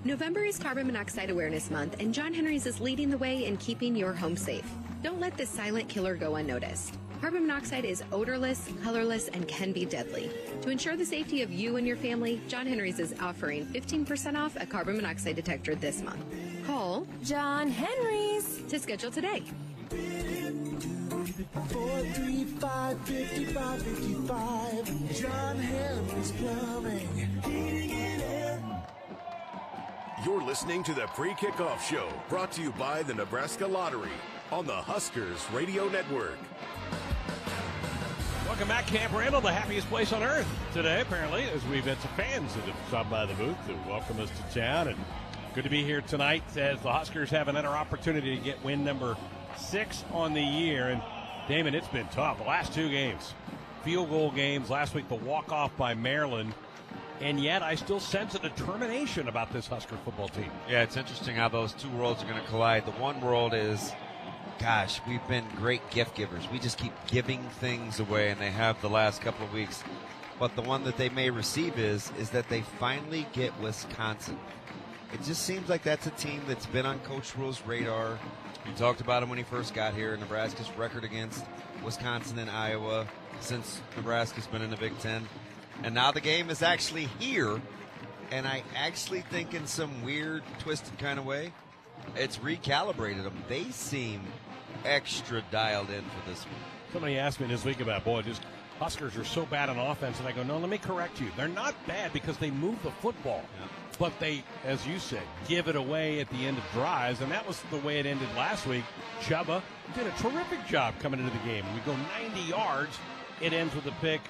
November is Carbon Monoxide Awareness Month, and John Henry's is leading the way in keeping your home safe. Don't let this silent killer go unnoticed. Carbon monoxide is odorless, colorless, and can be deadly. To ensure the safety of you and your family, John Henry's is offering 15% off a carbon monoxide detector this month. Call John Henry's to schedule today. 435-5555. John Henry's Plumbing. You're listening to the Pre-Kickoff Show, brought to you by the Nebraska Lottery on the Huskers Radio Network. Welcome back, Camp Randall, the happiest place on earth today, apparently, as we've had some fans that have stopped by the booth to welcome us to town. And good to be here tonight as the Huskers have another opportunity to get win number 6 on the year. And, Damon, it's been tough. The last 2 games, field goal games. Last week, the walk-off by Maryland. And yet I still sense a determination about this Husker football team. Yeah, it's interesting how those two worlds are going to collide. The one world is, gosh, we've been great gift givers. We just keep giving things away, and they have the last couple of weeks. But the one that they may receive is that they finally get Wisconsin. It just seems like that's a team that's been on Coach Rule's radar. We talked about him when he first got here. Nebraska's record against Wisconsin and Iowa since Nebraska's been in the Big Ten. And now the game is actually here, and I actually think in some weird, twisted kind of way, it's recalibrated them. They seem extra dialed in for this one. Somebody asked me this week about, boy, just Huskers are so bad on offense, and I go, no, let me correct you. They're not bad because they move the football. Yeah. But they, as you said, give it away at the end of drives, and that was the way it ended last week. Chuba did a terrific job coming into the game. We go 90 yards. It ends with a pick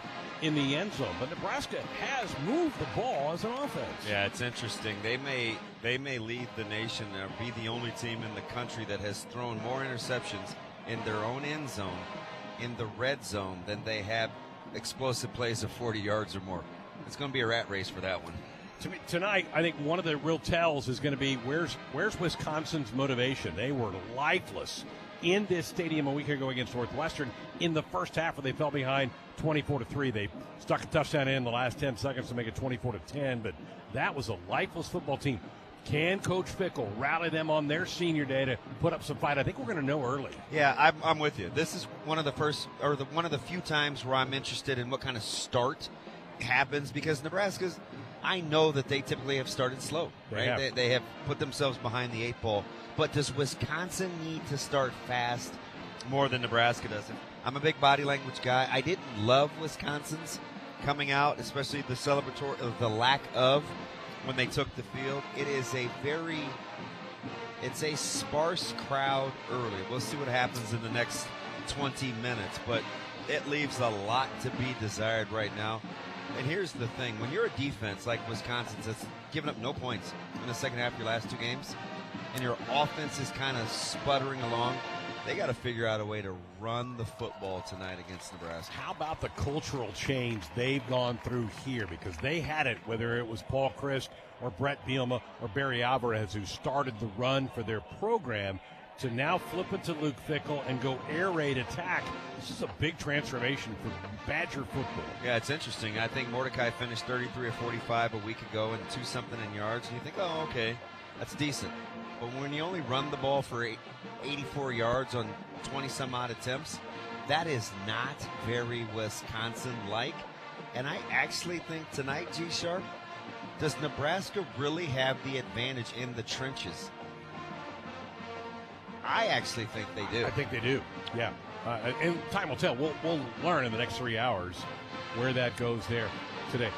in the end zone. But Nebraska has moved the ball as an offense. Yeah, it's interesting. They may lead the nation or be the only team in the country that has thrown more interceptions in their own end zone, in the red zone, than they have explosive plays of 40 yards or more. It's going to be a rat race for that one. Tonight, I think one of the real tells is going to be where's Wisconsin's motivation. They were lifeless in this stadium a week ago against Northwestern in the first half where they fell behind 24-3. They stuck a touchdown in the last 10 seconds to make it 24-10, but that was a lifeless football team. Can Coach Fickle rally them on their senior day to put up some fight? I think we're going to know early. Yeah, I'm with you. This is one of the first, or one of the few times where I'm interested in what kind of start happens, because Nebraska's, I know that they typically have started slow, right? They have put themselves behind the 8 ball. But does Wisconsin need to start fast more than Nebraska does? I'm a big body language guy. I didn't love Wisconsin's coming out, especially the celebratory, the lack of when they took the field. It's a sparse crowd early. We'll see what happens in the next 20 minutes, but it leaves a lot to be desired right now. And here's the thing. When you're a defense like Wisconsin's that's given up no points in the second half of your last 2 games, and your offense is kind of sputtering along, they got to figure out a way to run the football tonight against Nebraska. How about the cultural change they've gone through here? Because they had it, whether it was Paul Chryst or Brett Bielema or Barry Alvarez, who started the run for their program, to now flip it to Luke Fickell and go air raid attack. This is a big transformation for Badger football. Yeah, it's interesting. I think Mordecai finished 33 or 45 a week ago and 2-something in yards. And you think, oh, okay, that's decent. But when you only run the ball for 84 yards on 20-some-odd attempts, that is not very Wisconsin-like. And I actually think tonight, G-Sharp, does Nebraska really have the advantage in the trenches? I actually think they do. I think they do, yeah. And time will tell. We'll learn in the next 3 hours where that goes there today.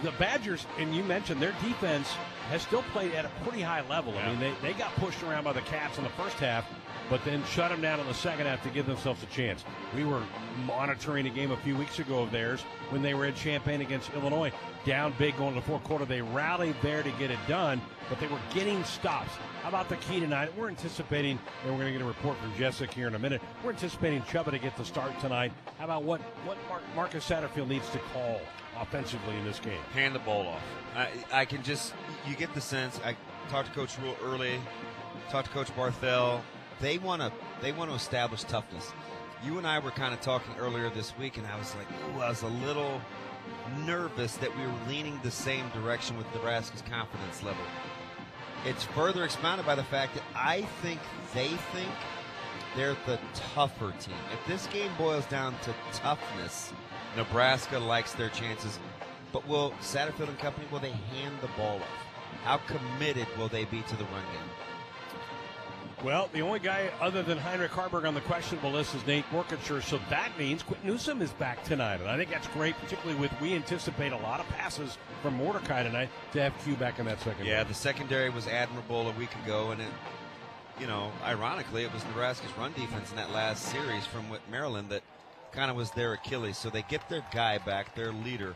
The Badgers, and you mentioned their defense has still played at a pretty high level. Yeah. I mean, they got pushed around by the Cats in the first half, but then shut them down in the second half to give themselves a chance. We were monitoring a game a few weeks ago of theirs when they were at Champaign against Illinois. Down big going to the fourth quarter. They rallied there to get it done, but they were getting stops. How about the key tonight? We're anticipating, and we're going to get a report from Jessica here in a minute, we're anticipating Chuba to get the start tonight. How about what Marcus Satterfield needs to call offensively in this game? Hand the ball off. I can just, you get the sense, I talked to Coach Rule early, talked to Coach Barthel. They want to establish toughness. You and I were kind of talking earlier this week, and I was like, ooh, I was a little nervous that we were leaning the same direction with Nebraska's confidence level. It's further expounded by the fact that I think they think they're the tougher team. If this game boils down to toughness, Nebraska likes their chances. But will Satterfield and company, will they hand the ball off? How committed will they be to the run game? Well, the only guy other than Heinrich Harburg on the questionable list is Nate Morkenshire, so that means Quinton Newsome is back tonight. And I think that's great, particularly with we anticipate a lot of passes from Mordecai tonight to have Q back in that secondary. Yeah, the secondary was admirable a week ago, and it, ironically, it was Nebraska's run defense in that last series from Maryland that kind of was their Achilles. So they get their guy back, their leader.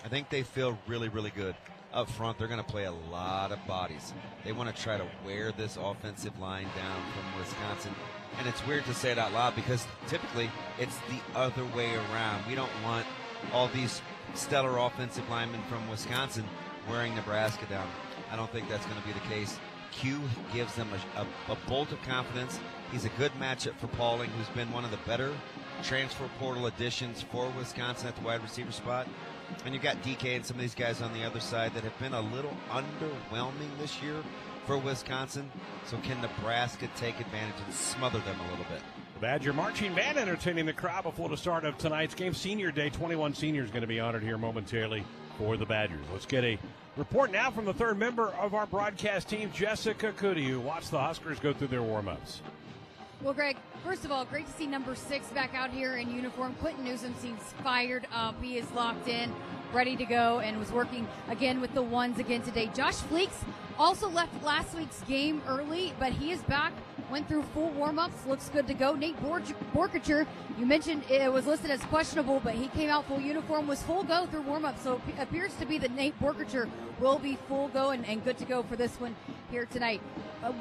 I think they feel really, really good. Up front, they're going to play a lot of bodies. They want to try to wear this offensive line down from Wisconsin. And it's weird to say it out loud because typically it's the other way around. We don't want all these stellar offensive linemen from Wisconsin wearing Nebraska down. I don't think that's going to be the case. Q gives them a bolt of confidence. He's a good matchup for Pauling, who's been one of the better transfer portal additions for Wisconsin at the wide receiver spot. And you've got DK and some of these guys on the other side that have been a little underwhelming this year for Wisconsin. So can Nebraska take advantage and smother them a little bit? The Badger Marching Band entertaining the crowd before the start of tonight's game. Senior Day, 21 seniors going to be honored here momentarily for the Badgers. Let's get a report now from the third member of our broadcast team, Jessica Cuddy, who watched the Huskers go through their warm-ups. Well, Greg, first of all, great to see number 6 back out here in uniform. Quentin Newsom seems fired up. He is locked in, ready to go, and was working again with the ones again today. Josh Fleeks also left last week's game early, but he is back, went through full warm-ups, looks good to go. Nate Borkacher, you mentioned it was listed as questionable, but he came out full uniform, was full go through warm-ups, so it appears to be that Nate Borkacher will be full go and good to go for this one here tonight.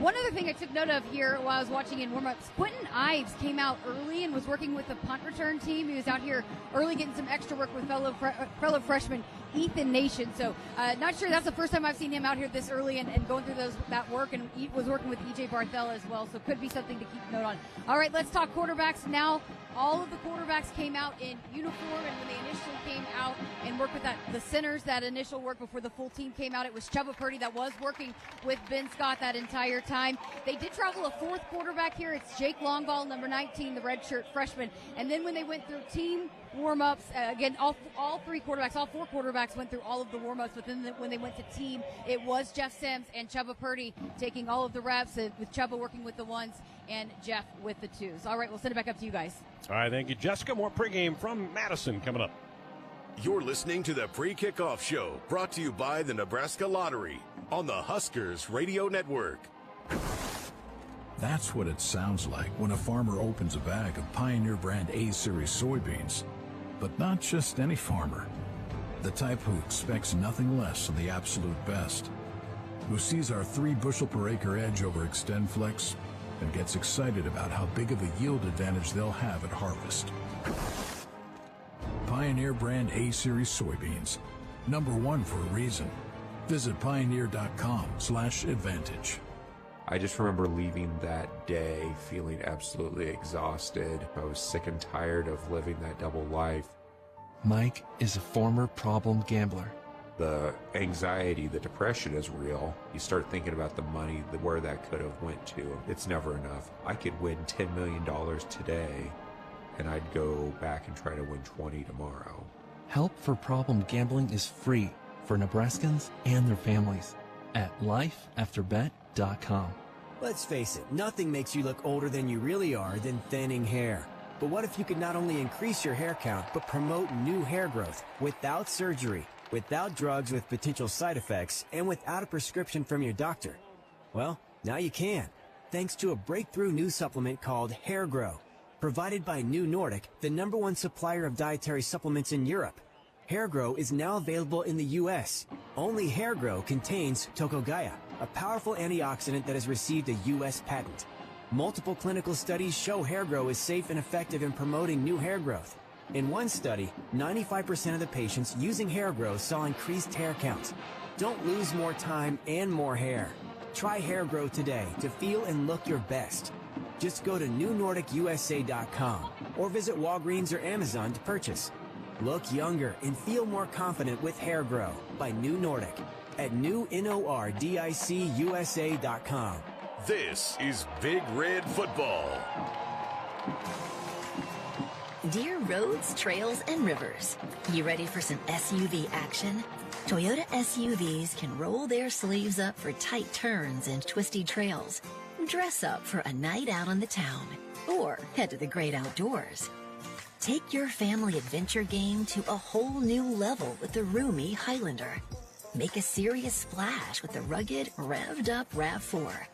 One other thing I took note of here while I was watching in warm-ups, Quentin Ives came out early and was working with the punt return team. He was out here early getting some extra work with fellow freshman Ethan Nation. So not sure that's the first time I've seen him out here this early and going through that work, and he was working with E.J. Barthel as well, so could be something to keep note on. All right, let's talk quarterbacks now. All of the quarterbacks came out in uniform, and when they initially came out and worked with the centers, that initial work before the full team came out, it was Chubba Purdy that was working with Ben Scott that entire time. They did travel a 4th quarterback here. It's Jake Longball, number 19, the redshirt freshman. And then when they went through team warm-ups, again, all 4 quarterbacks went through all of the warm-ups, but then when they went to team, it was Jeff Sims and Chubba Purdy taking all of the reps, with Chubba working with the ones and Jeff with the 2s. All right, we'll send it back up to you guys. All right, thank you, Jessica. More pregame from Madison coming up. You're listening to the Pre-Kickoff Show, brought to you by the Nebraska Lottery on the Huskers Radio Network. That's what it sounds like when a farmer opens a bag of Pioneer brand A-Series soybeans. But not just any farmer. The type who expects nothing less than the absolute best. Who sees our 3 bushel per acre edge over XtendFlex and gets excited about how big of a yield advantage they'll have at harvest. Pioneer brand A-Series soybeans. Number 1 for a reason. Visit pioneer.com/advantage. I just remember leaving that day feeling absolutely exhausted. I was sick and tired of living that double life. Mike is a former problem gambler. The anxiety, the depression is real. You start thinking about the money, where that could have went to. It's never enough. I could win $10 million today, and I'd go back and try to win 20 tomorrow. Help for problem gambling is free for Nebraskans and their families at lifeafterbet.com. Let's face it, nothing makes you look older than you really are than thinning hair. But what if you could not only increase your hair count, but promote new hair growth without surgery, without drugs with potential side effects, and without a prescription from your doctor? Well, now you can, thanks to a breakthrough new supplement called Hair Grow, provided by New Nordic, the #1 supplier of dietary supplements in Europe. Hair Grow is now available in the U.S. Only Hair Grow contains Tocogaya, a powerful antioxidant that has received a U.S. patent. Multiple clinical studies show Hair Grow is safe and effective in promoting new hair growth. In one study, 95% of the patients using Hair Grow saw increased hair counts. Don't lose more time and more hair. Try Hair Grow today to feel and look your best. Just go to newnordicusa.com or visit Walgreens or Amazon to purchase. Look younger and feel more confident with Hair Grow by New Nordic at newnordicusa.com. This is Big Red Football. Dear roads, trails, and rivers, you ready for some SUV action? Toyota SUVs can roll their sleeves up for tight turns and twisty trails. Dress up for a night out on the town, or head to the great outdoors. Take your family adventure game to a whole new level with the roomy Highlander. Make a serious splash with the rugged, revved-up RAV4.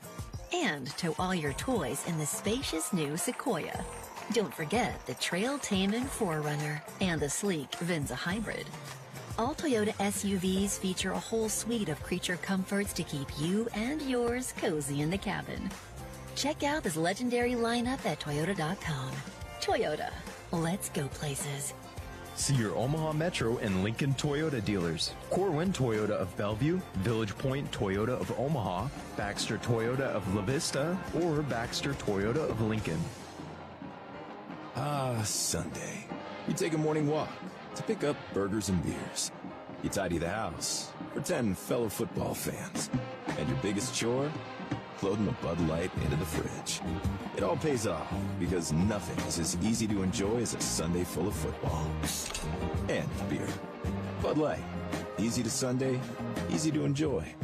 And tow all your toys in the spacious new Sequoia. Don't forget the trail-taming 4Runner and the sleek Venza Hybrid. All Toyota SUVs feature a whole suite of creature comforts to keep you and yours cozy in the cabin. Check out this legendary lineup at Toyota.com. Toyota, let's go places. See your Omaha Metro and Lincoln Toyota dealers. Corwin Toyota of Bellevue, Village Point Toyota of Omaha, Baxter Toyota of La Vista, or Baxter Toyota of Lincoln. Ah, Sunday. You take a morning walk to pick up burgers and beers. You tidy the house for 10 fellow football fans. And your biggest chore? Loading a Bud Light into the fridge. It all pays off because nothing is as easy to enjoy as a Sunday full of football. And beer. Bud Light. Easy to Sunday, easy to enjoy.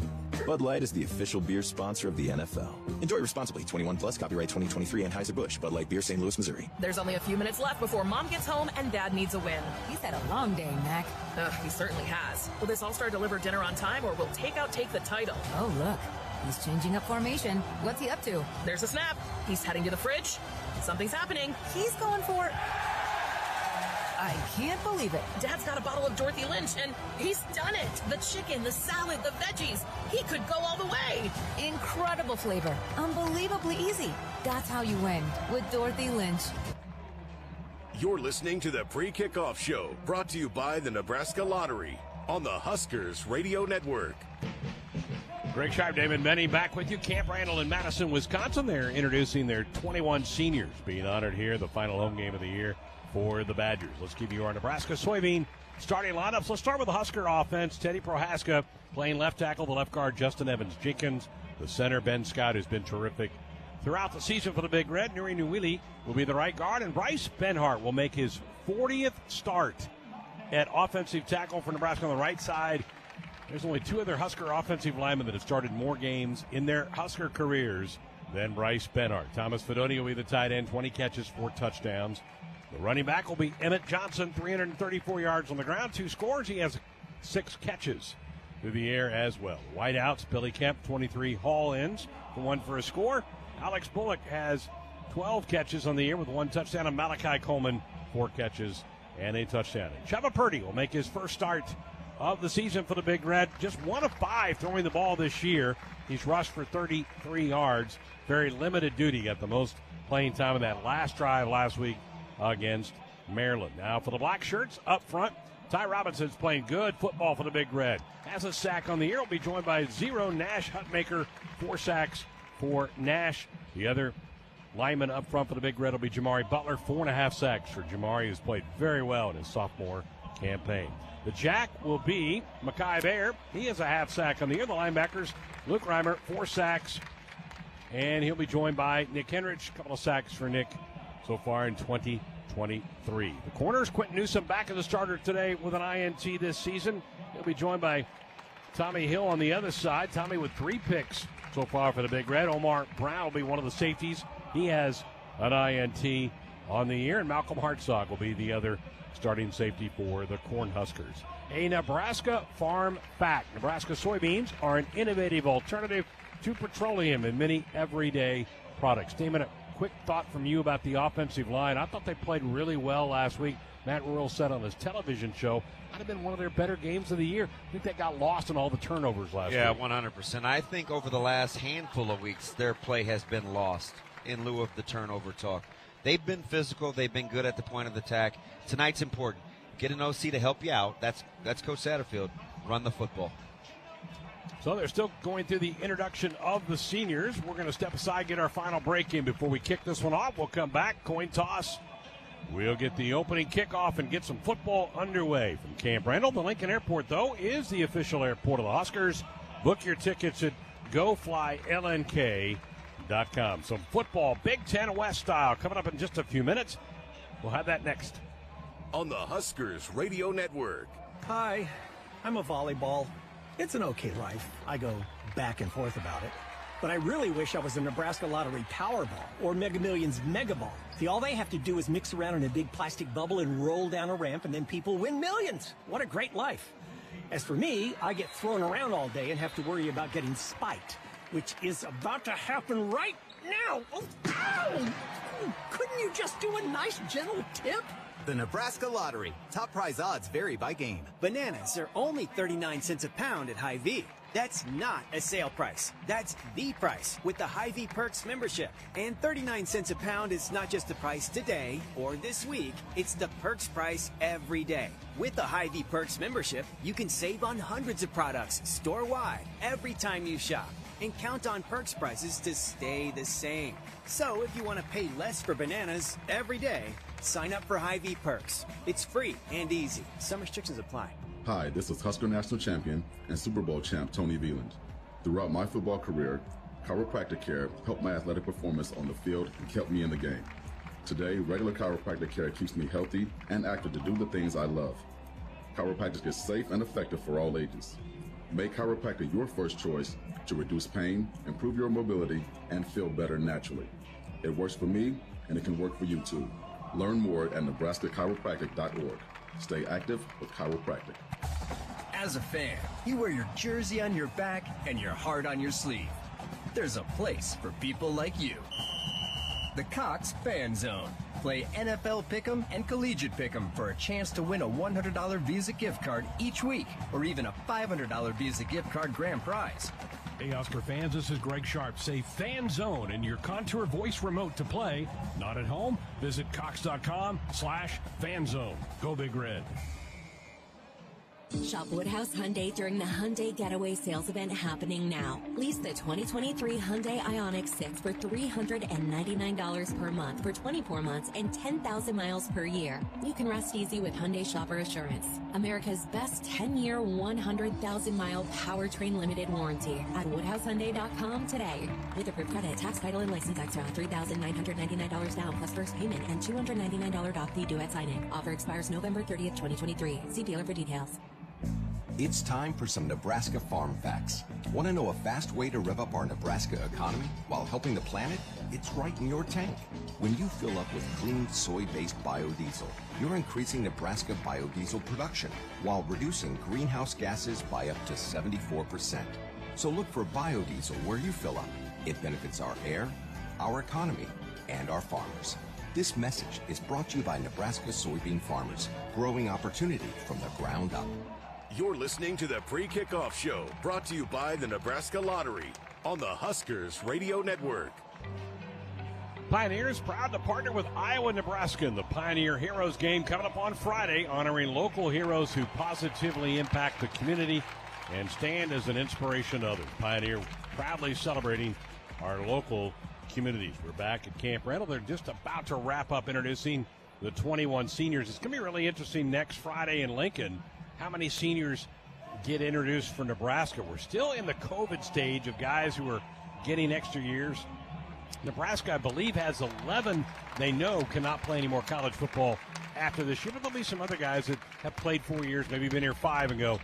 Bud Light is the official beer sponsor of the NFL. Enjoy responsibly. 21 plus. Copyright 2023 Anheuser-Busch. Bud Light Beer, St. Louis, Missouri. There's only a few minutes left before Mom gets home and Dad needs a win. He's had a long day, Mac. He certainly has. Will this All-Star deliver dinner on time, or will Takeout take the title? Oh, look. He's changing up formation. What's he up to? There's a snap. He's heading to the fridge. Something's happening. He's going for... I can't believe it. Dad's got a bottle of Dorothy Lynch, and he's done it. The chicken, the salad, the veggies. He could go all the way. Incredible flavor. Unbelievably easy. That's how you win with Dorothy Lynch. You're listening to the Pre-Kickoff Show, brought to you by the Nebraska Lottery on the Huskers Radio Network. Greg Sharp, David Benny back with you. Camp Randall in Madison, Wisconsin. They're introducing their 21 seniors being honored here, the final home game of the year for the Badgers. Let's give you our Nebraska soybean starting lineups. Let's start with the Husker offense. Teddy Prohaska playing left tackle, the left guard Justin Evans-Jenkins, the center Ben Scott, who's been terrific throughout the season for the Big Red. Nuri Nuwili will be the right guard, and Bryce Benhart will make his 40th start at offensive tackle for Nebraska on the right side. There's only two other Husker offensive linemen that have started more games in their Husker careers than Bryce Benhart. Thomas Fedoni will be the tight end, 20 catches, 4 touchdowns. The running back will be Emmett Johnson, 334 yards on the ground, 2 scores. He has 6 catches through the air as well. Wideouts, Billy Kemp, 23 haul-ins, 1 for a score. Alex Bullock has 12 catches on the year with 1 touchdown, and Malachi Coleman, 4 catches and a touchdown. And Chava Purdy will make his first start of the season for the Big Red. Just 1 of 5 throwing the ball this year. He's rushed for 33 yards. Very limited duty. Got the most playing time in that last drive last week against Maryland. Now for the Black Shirts up front, Ty Robinson's playing good football for the Big Red. Has a sack on the year. Will be joined by Zero Nash Hutmaker, 4 sacks for Nash. The other lineman up front for the Big Red will be Jamari Butler, 4.5 sacks for Jamari, who's played very well in his sophomore campaign. The Jack will be Makai Bayer. He has a half sack on the year. The linebackers, Luke Reimer, 4 sacks. And he'll be joined by Nick Henrich, a couple of sacks for Nick so far in 2023. The corners, Quentin Newsom back as a starter today with an INT this season. He'll be joined by Tommy Hill on the other side. Tommy with 3 picks so far for the Big Red. Omar Brown will be one of the safeties. He has an INT on the year. And Malcolm Hartzog will be the other starting safety for the Cornhuskers. A Nebraska farm fact. Nebraska soybeans are an innovative alternative to petroleum in many everyday products. Damon, a quick thought from you about the offensive line. I thought they played really well last week. Matt Rule said on his television show, might have been one of their better games of the year. I think they got lost in all the turnovers last week. Yeah, 100%. I think over the last handful of weeks, their play has been lost in lieu of the turnover talk. They've been physical. They've been good at the point of attack. Tonight's important. Get an OC to help you out. That's Coach Satterfield. Run the football. So they're still going through the introduction of the seniors. We're going to step aside, get our final break in before we kick this one off. We'll come back, coin toss. We'll get the opening kickoff and get some football underway from Camp Randall. The Lincoln Airport, though, is the official airport of the Huskers. Book your tickets at GoFlyLNK.com. Some football, Big Ten West style, coming up in just a few minutes. We'll have that next. On the Huskers Radio Network. Hi, I'm a volleyball. It's an okay life. I go back and forth about it. But I really wish I was a Nebraska Lottery Powerball or Mega Millions Mega Ball. See, all they have to do is mix around in a big plastic bubble and roll down a ramp, and then people win millions. What a great life. As for me, I get thrown around all day and have to worry about getting spiked, which is about to happen right now. Oh, ow! Couldn't you just do a nice, gentle tip? The Nebraska Lottery. Top prize odds vary by game. Bananas are only 39 cents a pound at Hy-Vee. That's not a sale price. That's the price with the Hy-Vee Perks membership. And 39 cents a pound is not just the price today or this week. It's the Perks price every day. With the Hy-Vee Perks membership, you can save on hundreds of products store-wide every time you shop. And count on Perks prices to stay the same. So if you want to pay less for bananas every day, sign up for Hy-Vee Perks. It's free and easy. Some restrictions apply. Hi, this is Husker National Champion and Super Bowl champ Tony Veland. Throughout my football career, chiropractic care helped my athletic performance on the field and kept me in the game. Today, regular chiropractic care keeps me healthy and active to do the things I love. Chiropractic is safe and effective for all ages. Make chiropractic your first choice to reduce pain, improve your mobility, and feel better naturally. It works for me, and it can work for you too. Learn more at nebraska-chiropractic.org. Stay active with chiropractic. As a fan, you wear your jersey on your back and your heart on your sleeve. There's a place for people like you. The Cox Fan Zone. Play NFL Pick'em and Collegiate Pick'em for a chance to win a $100 Visa gift card each week, or even a $500 Visa gift card grand prize. Hey, Husker fans, this is Greg Sharp. Say Fan Zone in your Contour voice remote to play. Not at home? Visit cox.com/fanzone. Go Big Red. Shop Woodhouse Hyundai during the Hyundai Getaway Sales Event happening now. Lease the 2023 Hyundai Ioniq 6 for $399 per month for 24 months and 10,000 miles per year. You can rest easy with Hyundai Shopper Assurance, America's best 10-year, 100,000-mile powertrain limited warranty at woodhousehyundai.com today. With approved credit, tax, title, and license extra, $3,999 down plus first payment and $299 doc fee due at signing. Offer expires November 30th, 2023. See dealer for details. It's time for some Nebraska farm facts. Want to know a fast way to rev up our Nebraska economy while helping the planet? It's right in your tank. When you fill up with clean soy-based biodiesel, you're increasing Nebraska biodiesel production while reducing greenhouse gases by up to 74%. So look for biodiesel where you fill up. It benefits our air, our economy, and our farmers. This message is brought to you by Nebraska soybean farmers, growing opportunity from the ground up. You're listening to the Pre-Kickoff Show, brought to you by the Nebraska Lottery on the Huskers Radio Network. Pioneers proud to partner with Iowa, Nebraska in the Pioneer Heroes game coming up on Friday, honoring local heroes who positively impact the community and stand as an inspiration to others. Pioneer proudly celebrating our local communities. We're back at Camp Randall. They're just about to wrap up introducing the 21 seniors. It's going to be really interesting next Friday in Lincoln how many seniors get introduced for Nebraska. We're still in the COVID stage of guys who are getting extra years. Nebraska, I believe, has 11 they know cannot play any more college football after this year, but there'll be some other guys that have played 4 years, maybe been here 5 and go,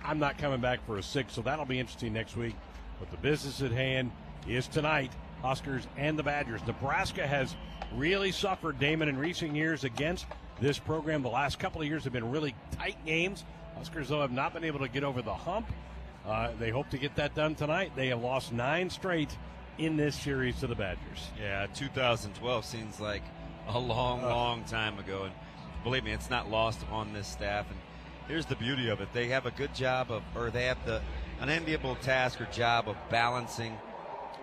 I'm not coming back for a 6, so that'll be interesting next week. But the business at hand is tonight, Huskers and the Badgers. Nebraska has really suffered, Damon, in recent years against this program. The last couple of years have been really tight games. Huskers, though, have not been able to get over the hump. They hope to get that done tonight. They have lost 9 straight in this series to the Badgers. Yeah, 2012 seems like a long time ago. And believe me, it's not lost on this staff. And here's the beauty of it. They have a good job of, or they have an enviable task or job of balancing.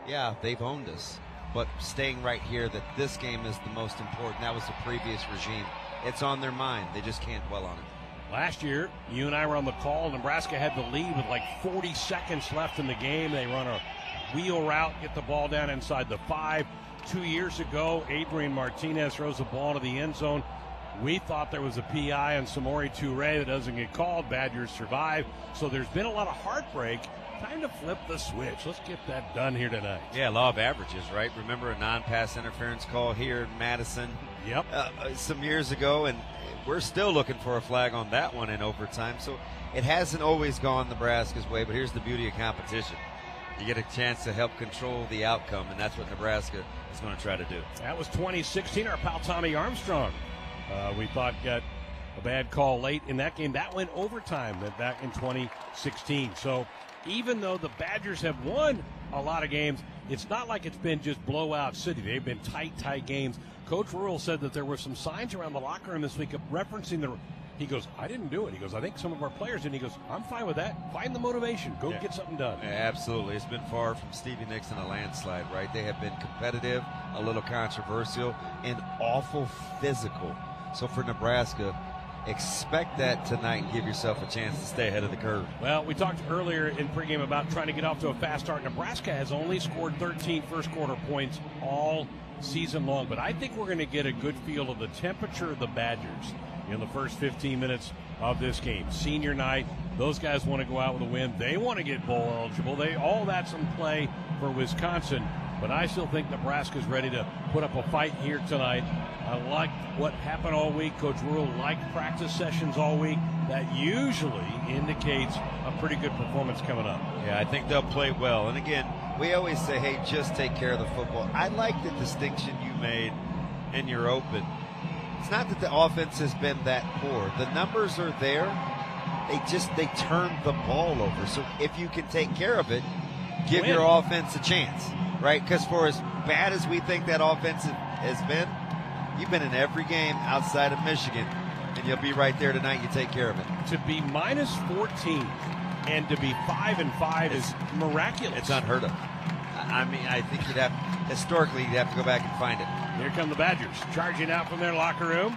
Yeah, they've owned us, but staying right here that this game is the most important. That was the previous regime. It's on their mind. They just can't dwell on it. Last year, you and I were on the call. Nebraska had the lead with like 40 seconds left in the game. They run a wheel route, get the ball down inside the 5. 2 years ago, Adrian Martinez throws the ball to the end zone. We thought there was a PI on Samori Toure that doesn't get called. Badgers survive. So there's been a lot of heartbreak. Time to flip the switch. Let's get that done here tonight. Yeah, law of averages, right? Remember a non-pass interference call here in Madison? Yep. Some years ago, and we're still looking for a flag on that one in overtime. So it hasn't always gone Nebraska's way, but here's the beauty of competition. You get a chance to help control the outcome, and that's what Nebraska is going to try to do. That was 2016. Our pal Tommy Armstrong, we thought, got a bad call late in that game. That went overtime back in 2016. So even though the Badgers have won a lot of games, it's not like it's been just blowout city. They've been tight games. Coach Rural said that there were some signs around the locker room this week of referencing he goes, I didn't do it. He goes, I think some of our players did. He goes, I'm fine with that. Find the motivation. Go get something done. Yeah, absolutely. It's been far from Stevie Nicks and a landslide, right? They have been competitive, a little controversial, and awful physical. So for Nebraska, expect that tonight and give yourself a chance to stay ahead of the curve. Well, we talked earlier in pregame about trying to get off to a fast start. Nebraska has only scored 13 first-quarter points all season long, but I think we're going to get a good feel of the temperature of the Badgers in the first 15 minutes of this game. Senior night, those guys want to go out with a win. They want to get bowl eligible. All that's in play for Wisconsin, but I still think Nebraska's ready to put up a fight here tonight. I like what happened all week. Coach Rural liked practice sessions all week. that usually indicates a pretty good performance coming up. Yeah, I think they'll play well. And again, we always say, hey, just take care of the football. I like the distinction you made in your open. It's not that the offense has been that poor. The numbers are there. They turn the ball over. So if you can take care of it, give your offense a chance, right? Because for as bad as we think that offense has been, you've been in every game outside of Michigan, and you'll be right there tonight. You take care of it. To be minus 14 and to be 5-5 is miraculous. It's unheard of. I mean, I think historically, you'd have to go back and find it. Here come the Badgers, charging out from their locker room.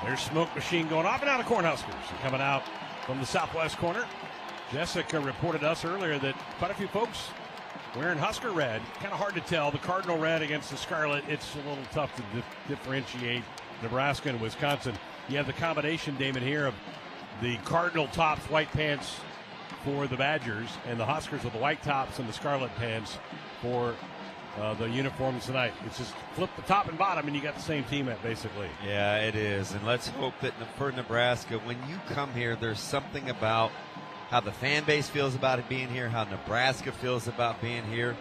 Their smoke machine going off and out of Cornhuskers. Coming out from the southwest corner. Jessica reported us earlier that quite a few folks wearing Husker red. Kind of hard to tell. The Cardinal red against the Scarlet. It's a little tough to differentiate Nebraska and Wisconsin. You have the combination, Damon, here of the Cardinal tops, white pants for the Badgers, and the Huskers with the white tops and the Scarlet pants for the uniforms tonight. It's just flip the top and bottom, and you got the same team at basically. Yeah, it is. And let's hope that for Nebraska, when you come here, there's something about how the fan base feels about it being here, how Nebraska feels about being here.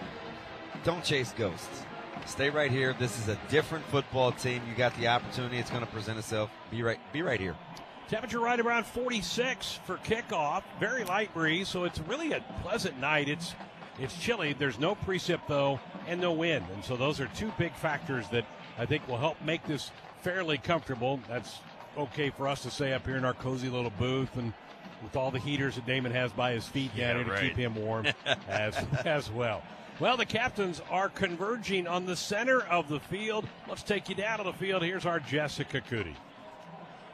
Don't chase ghosts. Stay right here. This is a different football team. You got the opportunity. It's going to present itself. Be right here. Temperature right around 46 for kickoff. Very light breeze, so it's really a pleasant night. It's chilly. There's no precip, though, and no wind. And so those are two big factors that I think will help make this fairly comfortable. That's okay for us to say up here in our cozy little booth and with all the heaters that Damon has by his feet down here to keep him warm as well. Well, the captains are converging on the center of the field. Let's take you down to the field. Here's our Jessica Cootie.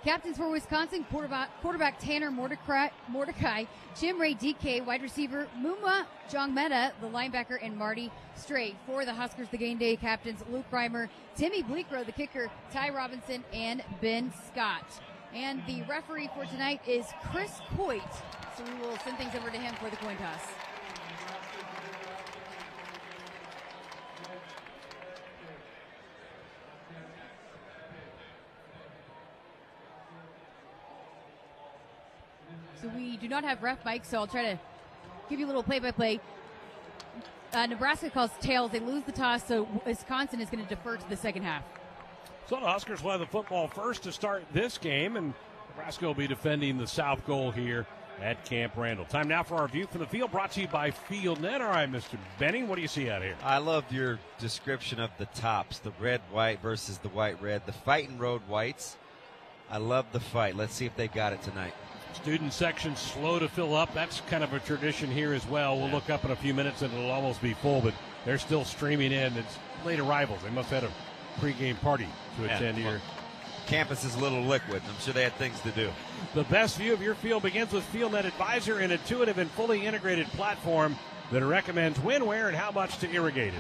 Captains for Wisconsin, quarterback Tanner Mordecai, Jim Ray DK, wide receiver Muma Jongmeta, the linebacker, and Marty Strait. For the Huskers, the game day captains Luke Reimer, Timmy Bleekrow, the kicker, Ty Robinson, and Ben Scott. And the referee for tonight is Chris Coit, so we will send things over to him for the coin toss. So we do not have ref mics, so I'll try to give you a little play-by-play. Nebraska calls tails. They lose the toss, so Wisconsin is going to defer to the second half. So the Huskers will have the football first to start this game, and Nebraska will be defending the south goal here at Camp Randall. Time now for our view from the field, brought to you by FieldNet. All right, Mr. Benning, what do you see out here? I loved your description of the tops, the red-white versus the white-red, the Fighting Road Whites. I love the fight. Let's see if they got it tonight. Student section slow to fill up. That's kind of a tradition here as well. We'll look up in a few minutes and it'll almost be full, but they're still streaming in. It's late arrivals. They must have had a pregame party to attend here. Campus is a little liquid. I'm sure they had things to do. The best view of your field begins with FieldNet Advisor, an intuitive and fully integrated platform that recommends when, where, and how much to irrigate it.